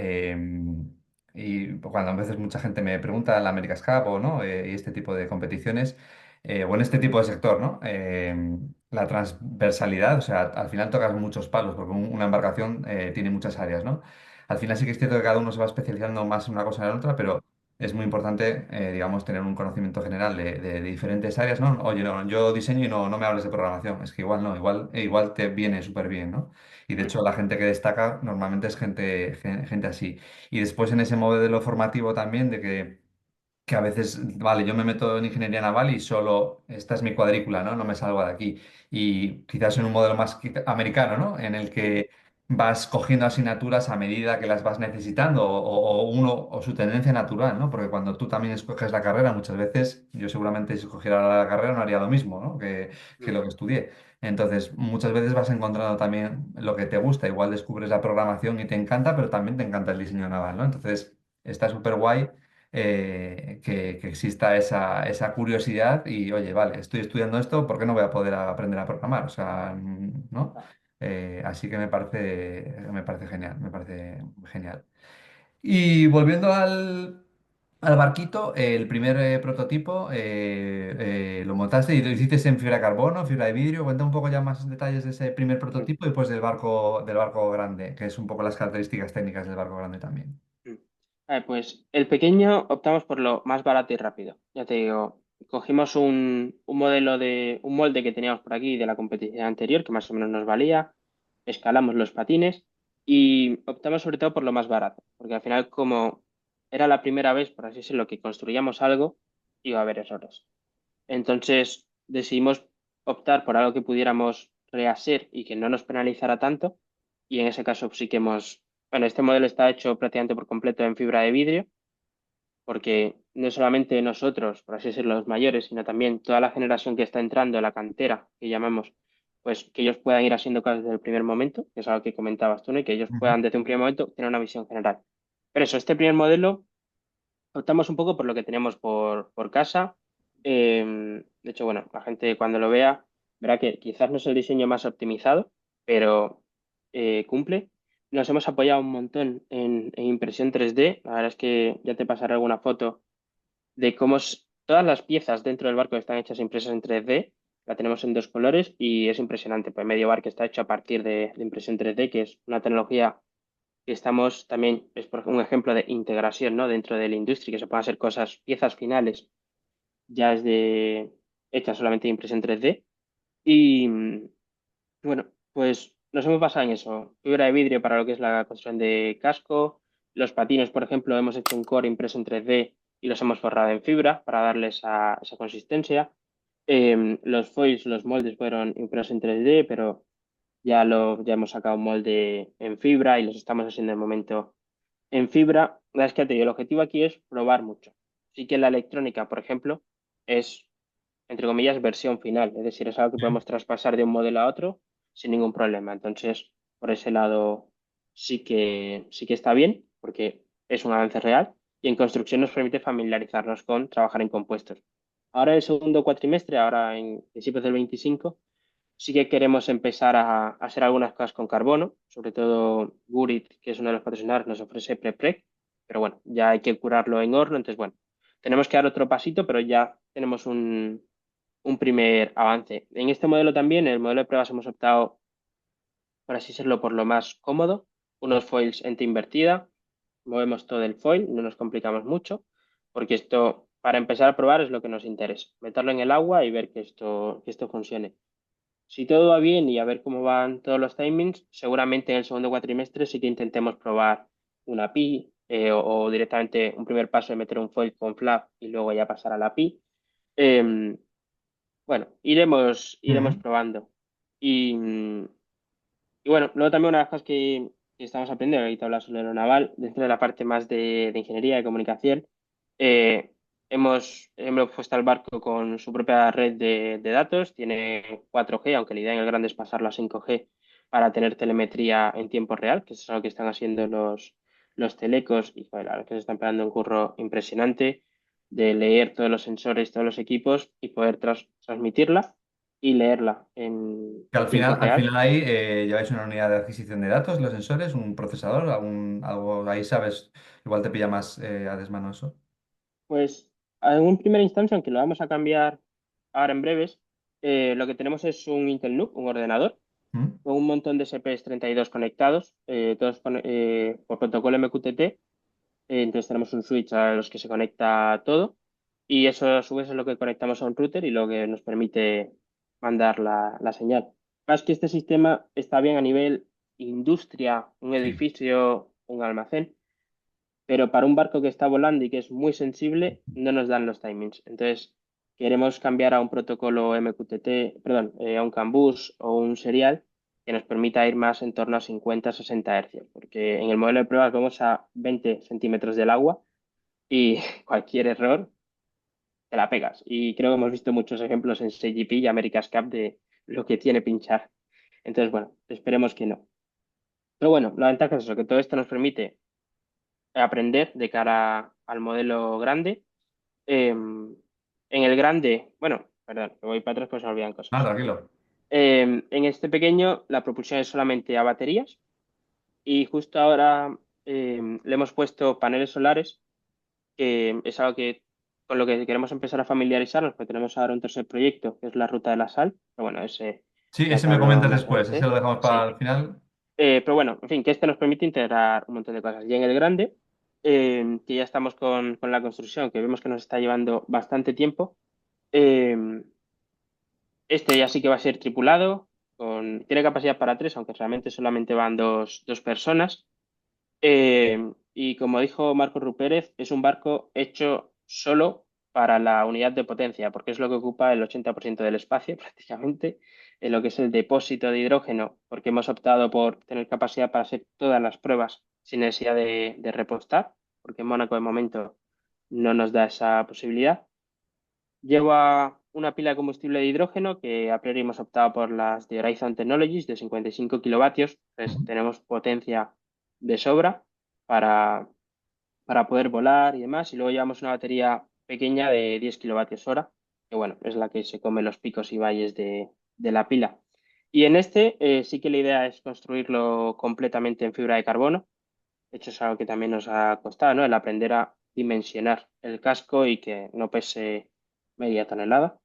Speaker 1: Y cuando a veces mucha gente me pregunta en la America's Cup o no, y este tipo de competiciones, o en este tipo de sector, ¿no? La transversalidad, o sea, al final tocas muchos palos, porque una embarcación tiene muchas áreas, ¿no? Al final sí que es cierto que cada uno se va especializando más en una cosa o en la otra, pero es muy importante, digamos, tener un conocimiento general de diferentes áreas, ¿no? Oye, no, yo diseño y no me hables de programación. Es que igual no, igual te viene súper bien, ¿no? Y de
Speaker 2: Mm.
Speaker 1: hecho la gente que destaca normalmente es gente así. Y después en ese modelo formativo también de que que a veces, vale, yo me meto en ingeniería naval y solo esta es mi cuadrícula, ¿no? No me salgo de aquí. Y quizás en un modelo más americano, ¿no? En el
Speaker 2: Mm,
Speaker 1: que vas cogiendo asignaturas a medida que las vas necesitando o uno o su tendencia natural, ¿no? Porque cuando tú también escoges la carrera, muchas veces yo seguramente si escogiera la carrera no haría lo mismo, ¿no? Que
Speaker 2: mm,
Speaker 1: lo que estudié. Entonces, muchas veces vas encontrando también lo que te gusta. Igual descubres la programación y te encanta, pero también te encanta el diseño naval, ¿no? Entonces, está súper guay que exista esa curiosidad y, oye, vale, estoy estudiando esto, ¿por qué no voy a poder aprender a programar? O sea, ¿no?
Speaker 2: ah,
Speaker 1: Así que me parece genial, me parece genial. Y volviendo al barquito, el primer prototipo lo montaste y lo hiciste en fibra de carbono, fibra de vidrio. Cuenta un poco ya más detalles de ese primer
Speaker 2: mm,
Speaker 1: prototipo y después del barco grande, que es un poco las características técnicas del barco grande también.
Speaker 2: mm. Pues el pequeño optamos por lo más barato y rápido. Ya te digo, cogimos un modelo de un molde que teníamos por aquí de la competición anterior, que más o menos nos valía, escalamos los patines y optamos sobre todo por lo más barato, porque al final como era la primera vez, por así decirlo, que construíamos algo, iba a haber errores. Entonces decidimos optar por algo que pudiéramos rehacer y que no nos penalizara tanto. Y en ese caso sí que bueno, este modelo está hecho prácticamente por completo en fibra de vidrio, porque no solamente nosotros, por así decirlo, los mayores, sino también toda la generación que está entrando, la cantera, que llamamos, pues que ellos puedan ir haciendo cosas desde el primer momento, que es algo que comentabas tú, ¿no? Y que ellos
Speaker 1: Ujú.
Speaker 2: puedan desde un primer momento tener una visión general. Pero eso, este primer modelo optamos un poco por lo que teníamos por casa. De hecho, bueno, la gente cuando lo vea verá que quizás no es el diseño más optimizado, pero cumple. Nos hemos apoyado un montón en impresión 3D. La verdad es que ya te pasaré alguna foto de cómo todas las piezas dentro del barco están hechas impresas en 3D. La tenemos en dos colores y es impresionante. Pues medio barco está hecho a partir de impresión 3D, que es una tecnología que estamos también, es por un ejemplo de integración, ¿no? Dentro de la industria, que se puedan hacer cosas, piezas finales ya es hechas solamente de impresión 3D. Y bueno, pues nos hemos basado en eso. Fibra de vidrio para lo que es la construcción de casco. Los patines, por ejemplo, hemos hecho un core impreso en 3D y los hemos forrado en fibra para darle esa consistencia. Los foils, los moldes fueron impresos en 3D, pero ya hemos sacado un molde en fibra y los estamos haciendo de momento en fibra. La verdad es que ya te digo, el objetivo aquí es probar mucho. Sí que la electrónica, por ejemplo, es, entre comillas, versión final. Es decir, es algo que podemos traspasar de un modelo a otro sin ningún problema. Entonces, por ese lado, sí que está bien, porque es un avance real. Y en construcción nos permite familiarizarnos con trabajar en compuestos. Ahora el segundo cuatrimestre, ahora en principios del 25 sí que queremos empezar a hacer algunas cosas con carbono, sobre todo Gurit, que es uno de los patrocinadores, nos ofrece prepreg, pero bueno, ya hay que curarlo en horno, entonces bueno, tenemos que dar otro pasito, pero ya tenemos un primer avance. En este modelo también, en el modelo de pruebas hemos optado, por así decirlo, por lo más cómodo, unos foils en T invertida, movemos todo el foil, no nos complicamos mucho, porque esto, para empezar a probar, es lo que nos interesa, meterlo en el agua y ver que esto funcione. Si todo va bien y a ver cómo van todos los timings, seguramente en el segundo cuatrimestre sí que intentemos probar una API o directamente un primer paso de meter un foil con flap y luego ya pasar a la API. Eh, bueno, iremos
Speaker 1: Ujú.
Speaker 2: probando. Y bueno, luego también una de las cosas que estamos aprendiendo, ahorita hablas sobre lo naval, dentro de la parte más de ingeniería de comunicación, eh, hemos puesto al barco con su propia red de datos, tiene 4G, aunque la idea en el grande es pasarlo a 5G para tener telemetría en tiempo real, que es algo que están haciendo los telecos y joder, la verdad que se están pegando un curro impresionante de leer todos los sensores, todos los equipos y poder transmitirla y leerla
Speaker 1: Que
Speaker 2: en tiempo
Speaker 1: al
Speaker 2: real.
Speaker 1: final ahí lleváis una unidad de adquisición de datos, los sensores, un procesador, algo ahí sabes, igual te pilla más a desmano eso.
Speaker 2: Pues en un primera instancia, aunque lo vamos a cambiar ahora en breves, lo que tenemos es un Intel NUC, un ordenador,
Speaker 1: ¿Mm?
Speaker 2: con un montón de CPs 32 conectados, todos por protocolo MQTT. Entonces tenemos un switch a los que se conecta todo y eso a su vez es lo que conectamos a un router y lo que nos permite mandar la señal. Más que este sistema está bien a nivel industria, un
Speaker 1: Sí.
Speaker 2: edificio, un almacén. pero para un barco que está volando y que es muy sensible, no nos dan los timings. Entonces, queremos cambiar a un protocolo MQTT, perdón, a un CAN bus o un serial que nos permita ir más en torno a 50-60 hercios, porque en el modelo de pruebas vamos a 20 centímetros del agua y cualquier error te la pegas. Y creo que hemos visto muchos ejemplos en CGP y America's Cup de lo que tiene pinchar. Entonces, bueno, esperemos que no. Pero bueno, la ventaja es eso, que todo esto nos permite aprender de cara al modelo grande. En el grande, bueno, perdón, me voy para atrás pues se me olvidan
Speaker 1: Ah,
Speaker 2: cosas.
Speaker 1: tranquilo.
Speaker 2: En este pequeño la propulsión es solamente a baterías y justo ahora le hemos puesto paneles solares, que es algo que con lo que queremos empezar a familiarizarnos, porque tenemos ahora un tercer proyecto, que es la ruta de la sal. Pero bueno, ese
Speaker 1: Sí,
Speaker 2: ya
Speaker 1: ese
Speaker 2: te
Speaker 1: me
Speaker 2: hablo
Speaker 1: comentas
Speaker 2: más
Speaker 1: después, ese
Speaker 2: adelante.
Speaker 1: lo dejamos para
Speaker 2: Sí.
Speaker 1: el final.
Speaker 2: Pero bueno, en fin, que este nos permite integrar un montón de cosas. Y en el grande, que ya estamos con la construcción, que vemos que nos está llevando bastante tiempo, eh, este ya sí que va a ser tripulado, tiene capacidad para tres, aunque realmente solamente van dos personas. Y como dijo Marco Rupérez, es un barco hecho solo para la unidad de potencia, porque es lo que ocupa el 80% del espacio prácticamente, en lo que es el depósito de hidrógeno, porque hemos optado por tener capacidad para hacer todas las pruebas sin necesidad de repostar, porque en Mónaco de momento no nos da esa posibilidad. Lleva una pila de combustible de hidrógeno que a priori hemos optado por las de Horizon Technologies de 55 kilovatios, pues tenemos potencia de sobra para, para poder volar y demás. Y luego llevamos una batería pequeña de 10 kilovatios hora, que bueno, es la que se come los picos y valles de la pila. Y en este sí que la idea es construirlo completamente en fibra de carbono. De hecho, es algo que también nos ha costado, ¿no? El aprender a dimensionar el casco y que no pese media tonelada.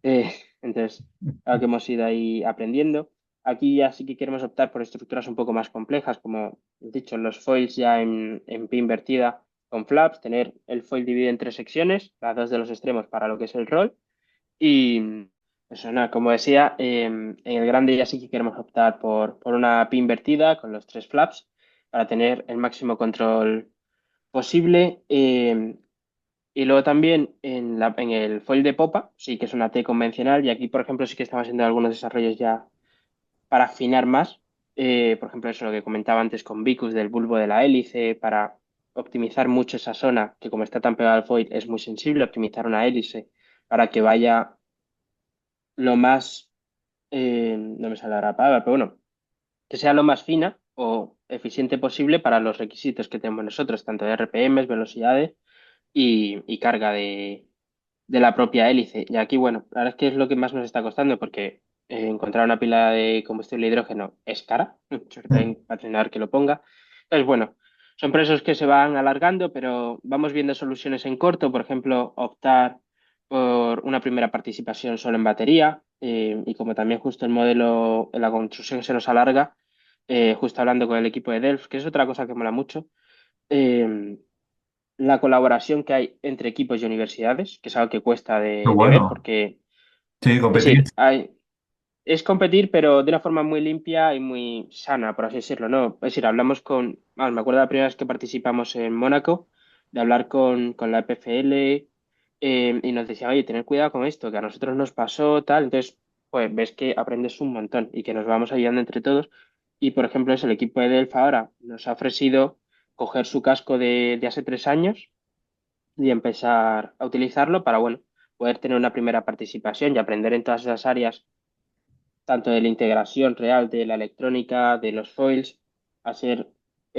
Speaker 2: Eh, entonces, algo que hemos ido ahí aprendiendo. Aquí ya sí que queremos optar por estructuras un poco más complejas, como he dicho, los foils ya en P invertida con flaps, tener el foil dividido en tres secciones, las dos de los extremos para lo que es el roll. Y eso, nada, como decía, en el grande ya sí que queremos optar por una P invertida con los tres flaps para tener el máximo control posible. Y luego también en el foil de popa, sí que es una T convencional, y aquí, por ejemplo, sí que estamos haciendo algunos desarrollos ya para afinar más. Por ejemplo, eso lo que comentaba antes con Vicus del bulbo de la hélice, para optimizar mucho esa zona, que como está tan pegada al foil es muy sensible, optimizar una hélice para que vaya lo más, no me sale la palabra, pero bueno, que sea lo más fina o eficiente posible para los requisitos que tenemos nosotros, tanto de RPMs, velocidades y carga de la propia hélice. Y aquí, bueno, la verdad es que es lo que más nos está costando porque encontrar una pila de combustible de hidrógeno es cara, sobre todo hay
Speaker 1: Mm.
Speaker 2: un patrocinador que lo ponga. Entonces, bueno, son procesos que se van alargando, pero vamos viendo soluciones en corto, por ejemplo, optar por una primera participación solo en batería y como también justo el modelo en la construcción se nos alarga, justo hablando con el equipo de Delft, que es otra cosa que mola mucho. eh, la colaboración que hay entre equipos y universidades, que es algo que cuesta
Speaker 1: Qué
Speaker 2: de ver,
Speaker 1: bueno.
Speaker 2: porque,
Speaker 1: Sí,
Speaker 2: es
Speaker 1: competir.
Speaker 2: decir, es competir, pero de una forma muy limpia y muy sana, por así decirlo, ¿no? Es decir, hablamos me acuerdo la primera vez que participamos en Mónaco, de hablar con la PFL y nos decía, oye, tener cuidado con esto, que a nosotros nos pasó, tal, entonces, pues ves que aprendes un montón y que nos vamos ayudando entre todos. Y, por ejemplo, es el equipo de Delphi ahora nos ha ofrecido coger su casco de hace 3 años y empezar a utilizarlo para, bueno, poder tener una primera participación y aprender en todas esas áreas, tanto de la integración real de la electrónica, de los foils, hacer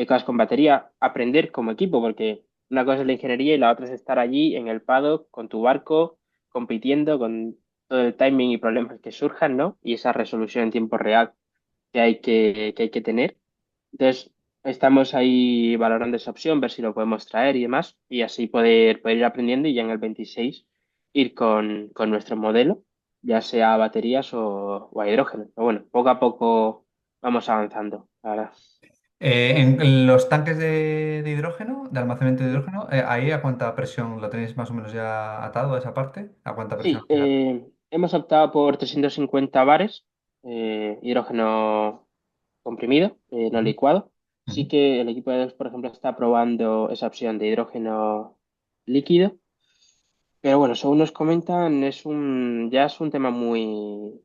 Speaker 2: cosas con batería, aprender como equipo, porque una cosa es la ingeniería y la otra es estar allí en el paddock con tu barco, compitiendo con todo el timing y problemas que surjan, ¿no? Y esa resolución en tiempo real que hay que tener. Entonces, estamos ahí valorando esa opción, ver si lo podemos traer y demás, y así poder ir aprendiendo y ya en el 26 ir con nuestro modelo, ya sea a baterías o a hidrógeno. Pero bueno, poco a poco vamos avanzando, la verdad.
Speaker 1: En los tanques de hidrógeno, de almacenamiento de hidrógeno, ahí a cuánta presión lo tenéis más o menos ya atado a esa parte, a cuánta presión
Speaker 2: Sí,
Speaker 1: llega.
Speaker 2: hemos optado por 350 bares, hidrógeno comprimido, no
Speaker 1: Ujú.
Speaker 2: licuado. Sí que el equipo de Delft, por ejemplo, está probando esa opción de hidrógeno líquido, pero bueno, según nos comentan, ya es un tema muy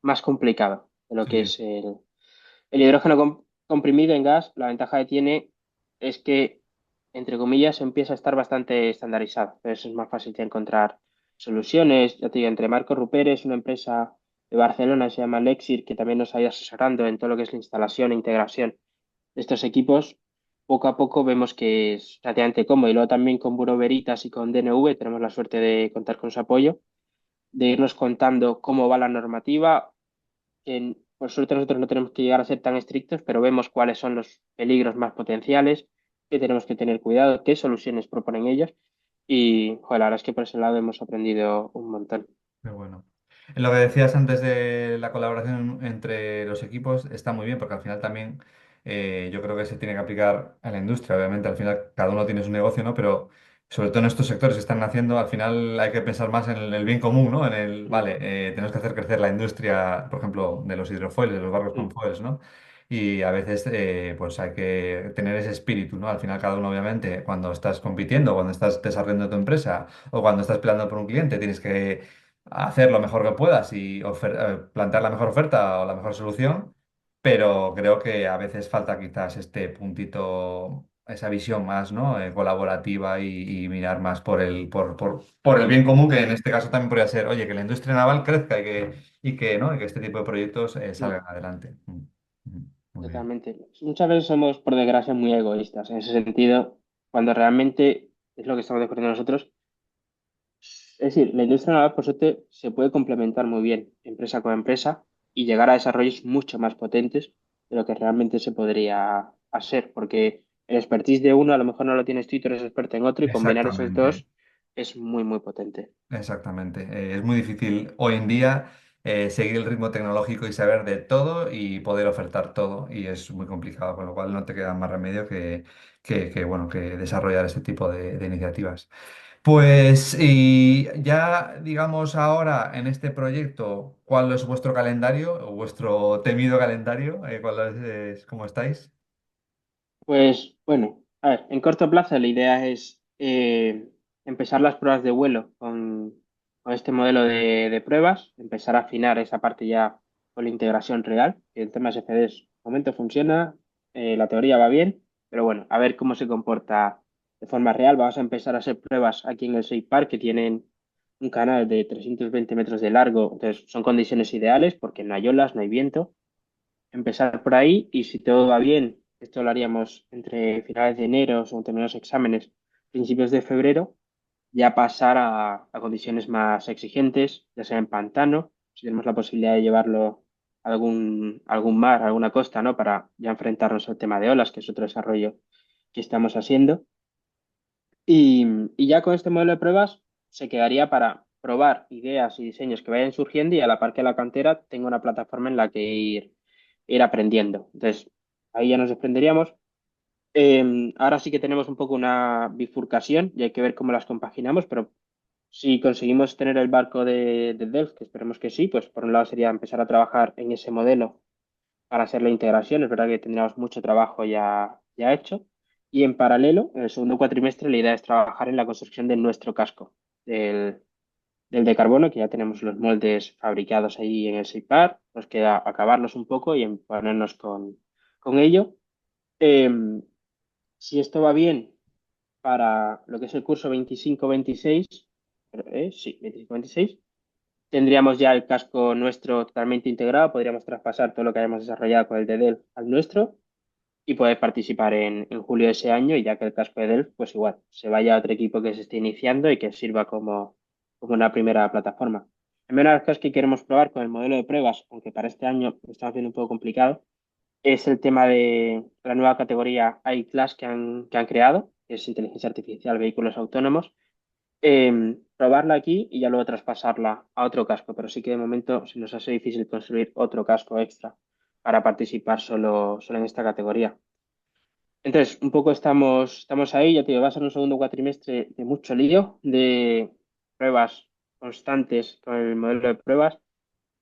Speaker 2: más complicado de lo que
Speaker 1: Sí,
Speaker 2: es el hidrógeno comprimido en gas. La ventaja que tiene es que, entre comillas, empieza a estar bastante estandarizado. Entonces es más fácil de encontrar soluciones. Ya te digo, entre Marco Rupert, es una empresa de Barcelona, se llama Lexir, que también nos ha ido asesorando en todo lo que es la instalación e integración de estos equipos. Poco a poco vemos que es relativamente cómodo. Y luego también con Bureau Veritas y con DNV tenemos la suerte de contar con su apoyo, de irnos contando cómo va la normativa. Por suerte nosotros no tenemos que llegar a ser tan estrictos, pero vemos cuáles son los peligros más potenciales, qué tenemos que tener cuidado, qué soluciones proponen ellos. Y joder, la verdad es que por ese lado hemos aprendido un montón.
Speaker 1: qué bueno. Lo que decías antes de la colaboración entre los equipos está muy bien porque al final también yo creo que se tiene que aplicar a la industria. Obviamente al final cada uno tiene su negocio, ¿no? Pero sobre todo en estos sectores que están naciendo, al final hay que pensar más en el bien común, ¿no?
Speaker 2: Mm,
Speaker 1: Vale, tenemos que hacer crecer la industria, por ejemplo, de los hidrofoiles, de los barcos con
Speaker 2: mm,
Speaker 1: foils, ¿no? Y a veces pues hay que tener ese espíritu, ¿no? Al final cada uno obviamente cuando estás compitiendo, cuando estás desarrollando tu empresa o cuando estás peleando por un cliente, tienes que hacer lo mejor que puedas y plantear la mejor oferta o la mejor solución, pero creo que a veces falta quizás este puntito, esa visión más, ¿no? Colaborativa y mirar más por el bien común, que en este caso también podría ser, oye, que la industria naval crezca ¿no? Y que este tipo de proyectos
Speaker 2: mm,
Speaker 1: salgan adelante. Muy bien.
Speaker 2: totalmente. Muchas veces somos, por desgracia, muy egoístas en ese sentido, cuando realmente es lo que estamos descubriendo nosotros. Es decir, la industria naval, por suerte, se puede complementar muy bien empresa con empresa y llegar a desarrollos mucho más potentes de lo que realmente se podría hacer, porque el expertise de uno a lo mejor no lo tienes tú y tú eres experto en otro y combinar esos
Speaker 1: Exactamente.
Speaker 2: dos es muy, muy potente.
Speaker 1: Exactamente. Es muy difícil hoy en día seguir el ritmo tecnológico y saber de todo y poder ofertar todo. Y es muy complicado, con lo cual no te queda más remedio bueno, que desarrollar este tipo de iniciativas. Pues, y ya digamos ahora en este proyecto, ¿cuál es vuestro calendario o vuestro temido calendario? ¿Cómo estáis?
Speaker 2: Pues bueno, a ver, en corto plazo la idea es empezar las pruebas de vuelo con este modelo de pruebas, empezar a afinar esa parte ya con la integración real, que el tema SFDs, de momento funciona, la teoría va bien, pero bueno, a ver cómo se comporta de forma real. Vamos a empezar a hacer pruebas aquí en el Safe Park, que tienen un canal de 320 metros de largo, entonces son condiciones ideales porque no hay olas, no hay viento. Empezar por ahí y si todo va bien, esto lo haríamos entre finales de enero, según terminar los exámenes, principios de febrero, ya pasar a condiciones más exigentes, ya sea en pantano, si tenemos la posibilidad de llevarlo a algún mar, a alguna costa, ¿no? Para ya enfrentarnos al tema de olas, que es otro desarrollo que estamos haciendo. Y ya con este modelo de pruebas se quedaría para probar ideas y diseños que vayan surgiendo y a la par que la cantera tenga una plataforma en la que ir aprendiendo. Entonces, ahí ya nos desprenderíamos. Ahora sí que tenemos un poco una bifurcación y hay que ver cómo las compaginamos, pero si conseguimos tener el barco de Delft, que esperemos que sí, pues por un lado sería empezar a trabajar en ese modelo para hacer la integración. Es verdad que tendríamos mucho trabajo ya hecho. Y en paralelo, en el segundo cuatrimestre, la idea es trabajar en la construcción de nuestro casco, del, del de carbono, que ya tenemos los moldes fabricados ahí en el SIPAR. Nos queda acabarlos un poco y en ponernos con ello. Eh, si esto va bien para lo que es el curso 25-26, sí, 25-26, tendríamos ya el casco nuestro totalmente integrado, podríamos traspasar todo lo que hayamos desarrollado con el de Dell al nuestro y poder participar en julio de ese año y ya que el casco de Dell, pues igual, se vaya a otro equipo que se esté iniciando y que sirva como una primera plataforma. En menos de las cosas que queremos probar con el modelo de pruebas, aunque para este año lo estamos viendo un poco complicado, es el tema de la nueva categoría I-Class que han creado, que es inteligencia artificial, vehículos autónomos, probarla aquí y ya luego traspasarla a otro casco, pero sí que de momento se nos hace difícil construir otro casco extra para participar solo en esta categoría. Entonces, un poco estamos ahí, ya te digo, va a ser un segundo cuatrimestre de mucho lío, de pruebas constantes con el modelo de pruebas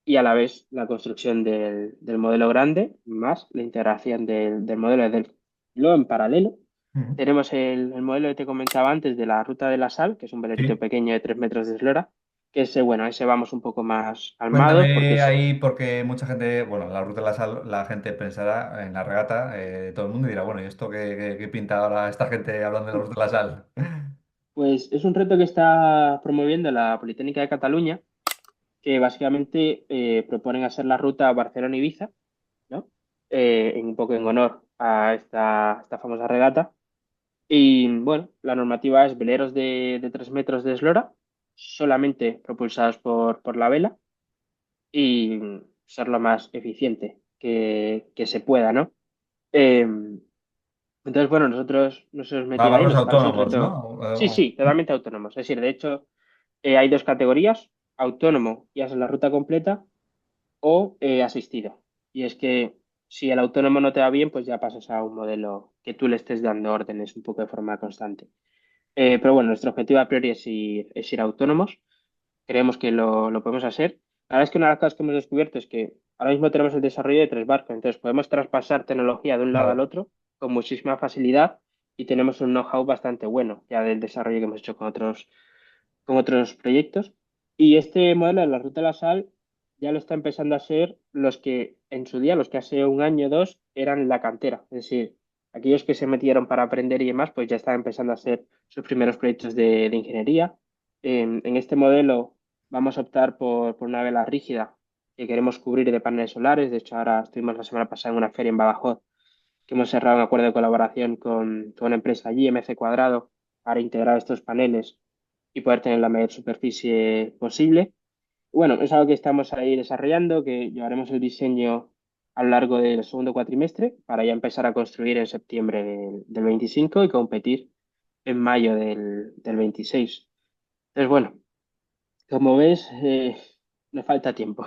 Speaker 2: y a la vez la construcción del modelo grande más la integración del modelo de Delphi. Y luego, en paralelo,
Speaker 1: Ujú.
Speaker 2: tenemos el modelo que te comentaba antes de la Ruta de la Sal, que es un velerito
Speaker 1: Sí.
Speaker 2: pequeño de 3 metros de eslora, que ese, bueno, ese vamos un poco más calmados porque
Speaker 1: Cuéntame
Speaker 2: es,
Speaker 1: ahí, porque mucha gente, bueno, la ruta de la sal, la gente pensará en la regata, todo el mundo dirá, bueno, ¿y esto qué pinta ahora esta gente hablando de la ruta de la sal?
Speaker 2: pues, es un reto que está promoviendo la Politécnica de Cataluña, que básicamente proponen hacer la ruta Barcelona-Ibiza, ¿no? Un poco en honor a esta famosa regata. Y bueno, la normativa es veleros de 3 metros de eslora, solamente propulsados por la vela y ser lo más eficiente que se pueda, ¿no? Eh, entonces, bueno, nosotros nos hemos
Speaker 1: Va,
Speaker 2: metido ahí,
Speaker 1: barcos
Speaker 2: nos parece un
Speaker 1: autónomos,
Speaker 2: reto.
Speaker 1: ¿no?
Speaker 2: Sí, sí, totalmente autónomos. Es decir, de hecho, hay dos categorías: autónomo y haces la ruta completa, o asistido. Y es que si el autónomo no te va bien, pues ya pasas a un modelo que tú le estés dando órdenes un poco de forma constante. Pero bueno, nuestro objetivo a priori es ir autónomos. Creemos que lo podemos hacer. La verdad es que una de las cosas que hemos descubierto es que ahora mismo tenemos el desarrollo de 3 barcos, entonces podemos traspasar tecnología de un lado al
Speaker 1: Claro.
Speaker 2: otro con muchísima facilidad y tenemos un know-how bastante bueno ya del desarrollo que hemos hecho con otros proyectos. Y este modelo de la Ruta de la Sal ya lo está empezando a ser los que en su día, los que hace un año o dos, eran la cantera. Es decir, aquellos que se metieron para aprender y demás, pues ya están empezando a hacer sus primeros proyectos de ingeniería. En este modelo vamos a optar por una vela rígida que queremos cubrir de paneles solares. De hecho, ahora estuvimos la semana pasada en una feria en Badajoz que hemos cerrado un acuerdo de colaboración con una empresa allí, MC Cuadrado, para integrar estos paneles y poder tener la mayor superficie posible. Bueno, es algo que estamos ahí desarrollando, que llevaremos el diseño a lo largo del segundo cuatrimestre para ya empezar a construir en septiembre del 25 y competir en mayo del 26. Entonces, bueno, como ves, me falta tiempo.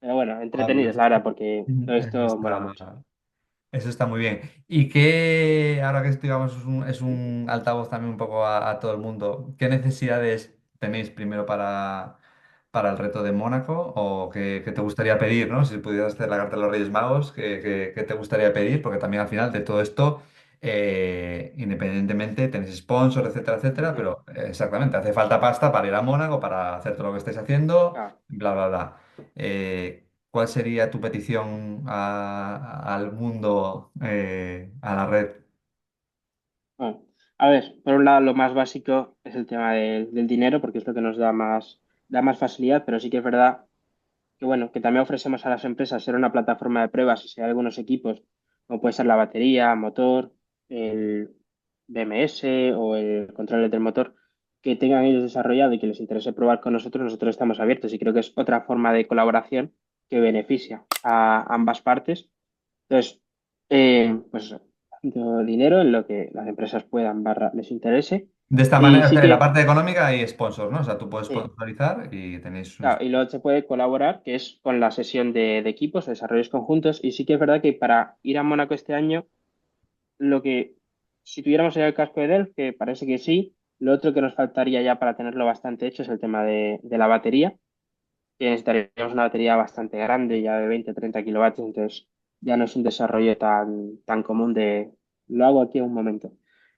Speaker 2: Pero bueno,
Speaker 1: Ah, pues
Speaker 2: entretenidos, la verdad, porque todo
Speaker 1: eso
Speaker 2: esto mola mucho.
Speaker 1: está, eso está muy bien. Y que ahora que estoy, digamos, es un altavoz también un poco a todo el mundo, ¿qué necesidades tenéis primero para el reto de Mónaco? ¿O qué te gustaría pedir, ¿no? Si pudieras hacer la carta de los Reyes Magos, ¿qué te gustaría pedir? Porque también al final de todo esto, independientemente, tenéis sponsors, etcétera, etcétera,
Speaker 2: Ujú.
Speaker 1: pero exactamente, hace falta pasta para ir a Mónaco, para hacer todo lo que estáis haciendo,
Speaker 2: Ah,
Speaker 1: bla, bla, bla. ¿Cuál sería tu petición al mundo, a la red?
Speaker 2: bueno. A ver, por un lado, lo más básico es el tema del dinero, porque es lo que nos da más facilidad, pero sí que es verdad que bueno, que también ofrecemos a las empresas ser una plataforma de pruebas y si hay algunos equipos, como puede ser la batería, motor, el BMS o el control del motor, que tengan ellos desarrollado y que les interese probar con nosotros, nosotros estamos abiertos y creo que es otra forma de colaboración que beneficia a ambas partes. Entonces, pues eso, dando dinero en lo que las empresas puedan barra les interese.
Speaker 1: De esta
Speaker 2: Y
Speaker 1: manera, o
Speaker 2: sí
Speaker 1: sea, en la
Speaker 2: que,
Speaker 1: parte económica hay sponsors, ¿no? O sea, tú puedes
Speaker 2: sí,
Speaker 1: sponsorizar y tenéis un...
Speaker 2: claro, y luego se puede colaborar, que es con la sesión de equipos, de desarrollos conjuntos. Y sí que es verdad que para ir a Mónaco este año, lo que, si tuviéramos ya el casco de Delft, que parece que sí, lo otro que nos faltaría ya para tenerlo bastante hecho es el tema de la batería, que necesitaríamos una batería bastante grande, ya de 20 o 30 kilovatios, entonces ya no es un desarrollo tan común de lo hago aquí en un momento.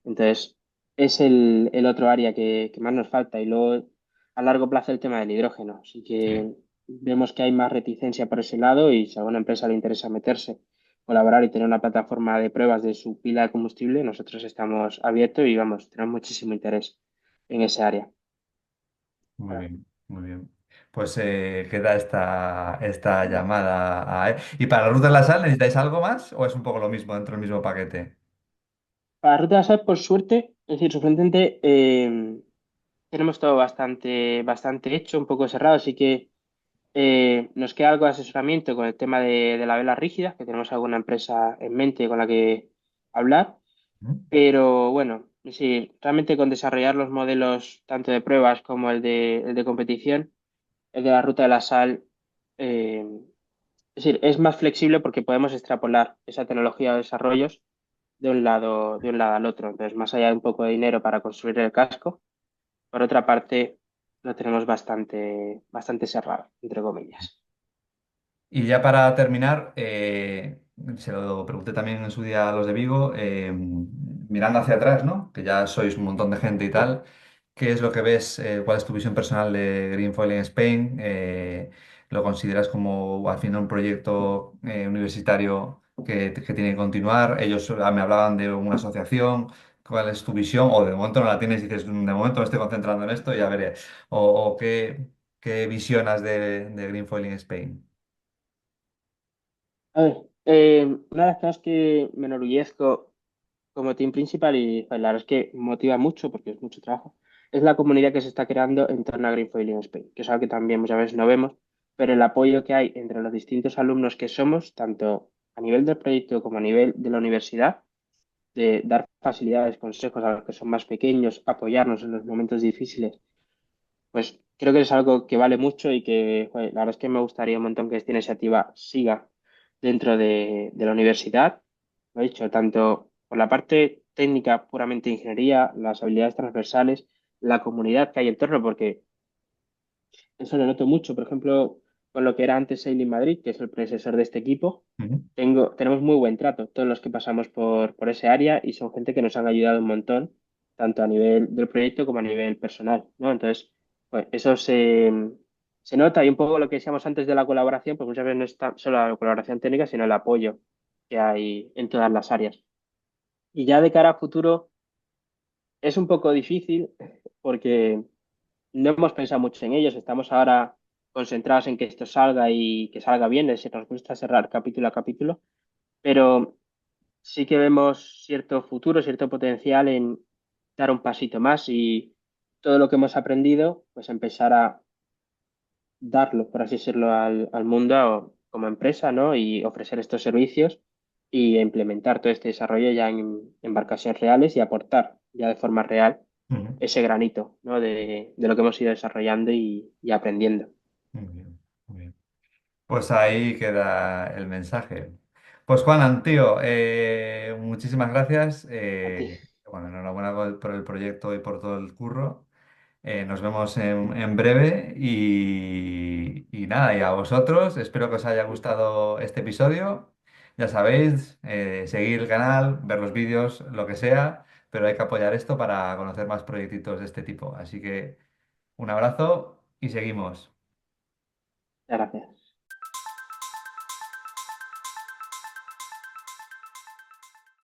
Speaker 2: Entonces, es el otro área que más nos falta. Y luego, a largo plazo, el tema del hidrógeno. Así
Speaker 1: Sí,
Speaker 2: que vemos que hay más reticencia por ese lado y si a alguna empresa le interesa meterse, colaborar y tener una plataforma de pruebas de su pila de combustible, nosotros estamos abiertos y vamos, tenemos muchísimo interés en ese área.
Speaker 1: muy bien, muy bien. Pues queda esta llamada ¿Y para la ruta de la sal necesitáis algo más o es un poco lo mismo dentro del mismo paquete?
Speaker 2: Para Ruta de la Sal, por suerte, es decir, sorprendente, tenemos todo bastante hecho, un poco cerrado, así que nos queda algo de asesoramiento con el tema de la vela rígida, que tenemos alguna empresa en mente con la que hablar,
Speaker 1: ¿Mm?
Speaker 2: pero bueno, sí, realmente con desarrollar los modelos tanto de pruebas como el de competición, el de la Ruta de la Sal, eh, es decir, es más flexible porque podemos extrapolar esa tecnología o desarrollos de un lado al otro. Entonces, más allá de un poco de dinero para construir el casco, por otra parte, lo tenemos bastante cerrado, entre comillas.
Speaker 1: Y ya para terminar, se lo pregunté también en su día a los de Vigo, mirando hacia atrás, ¿no? Que ya sois un montón de gente y tal. ¿Qué es lo que ves? ¿Cuál es tu visión personal de Greenfoil en Spain? ¿Lo consideras como al final un proyecto universitario que tiene que continuar? Ellos me hablaban de una asociación. ¿Cuál es tu visión? O de momento no la tienes y dices, de momento me estoy concentrando en esto y ya veré. O qué visionas de Greenfoil en Spain.
Speaker 2: A ver, una de las cosas que me enorgullezco como team principal y pues, la verdad es que motiva mucho porque es mucho trabajo, es la comunidad que se está creando en torno a Green Foiling Spain, que es algo que también muchas veces no vemos, pero el apoyo que hay entre los distintos alumnos que somos, tanto a nivel del proyecto como a nivel de la universidad, de dar facilidades, consejos a los que son más pequeños, apoyarnos en los momentos difíciles, pues creo que es algo que vale mucho y que joder, la verdad es que me gustaría un montón que esta iniciativa siga dentro de la universidad. Lo he dicho, tanto por la parte técnica, puramente ingeniería, las habilidades transversales, la comunidad que hay en torno, porque eso lo noto mucho. Por ejemplo, con lo que era antes Sailing Madrid, que es el predecesor de este equipo,
Speaker 1: Ujú,
Speaker 2: tenemos muy buen trato, todos los que pasamos por ese área y son gente que nos han ayudado un montón, tanto a nivel del proyecto como a nivel personal, ¿no? Entonces, pues eso se nota y un poco lo que decíamos antes de la colaboración, pues muchas veces no es solo la colaboración técnica, sino el apoyo que hay en todas las áreas. Y ya de cara a futuro es un poco difícil porque no hemos pensado mucho en ellos, estamos ahora concentrados en que esto salga y que salga bien, es decir, nos gusta cerrar capítulo a capítulo, pero sí que vemos cierto futuro, cierto potencial en dar un pasito más y todo lo que hemos aprendido, pues empezar a darlo, por así decirlo, al mundo como empresa, ¿no? Y ofrecer estos servicios y implementar todo este desarrollo ya en embarcaciones reales y aportar ya de forma real
Speaker 1: ujú.
Speaker 2: ese granito, ¿no? De lo que hemos ido desarrollando y aprendiendo.
Speaker 1: Muy bien, muy bien. Pues ahí queda el mensaje. Pues Juan, tío, muchísimas gracias.
Speaker 2: A ti.
Speaker 1: Bueno, enhorabuena por el proyecto y por todo el curro. Nos vemos en breve y nada, y a vosotros, espero que os haya gustado este episodio. Ya sabéis, seguir el canal, ver los vídeos, lo que sea, pero hay que apoyar esto para conocer más proyectitos de este tipo. Así que un abrazo y seguimos.
Speaker 2: Gracias.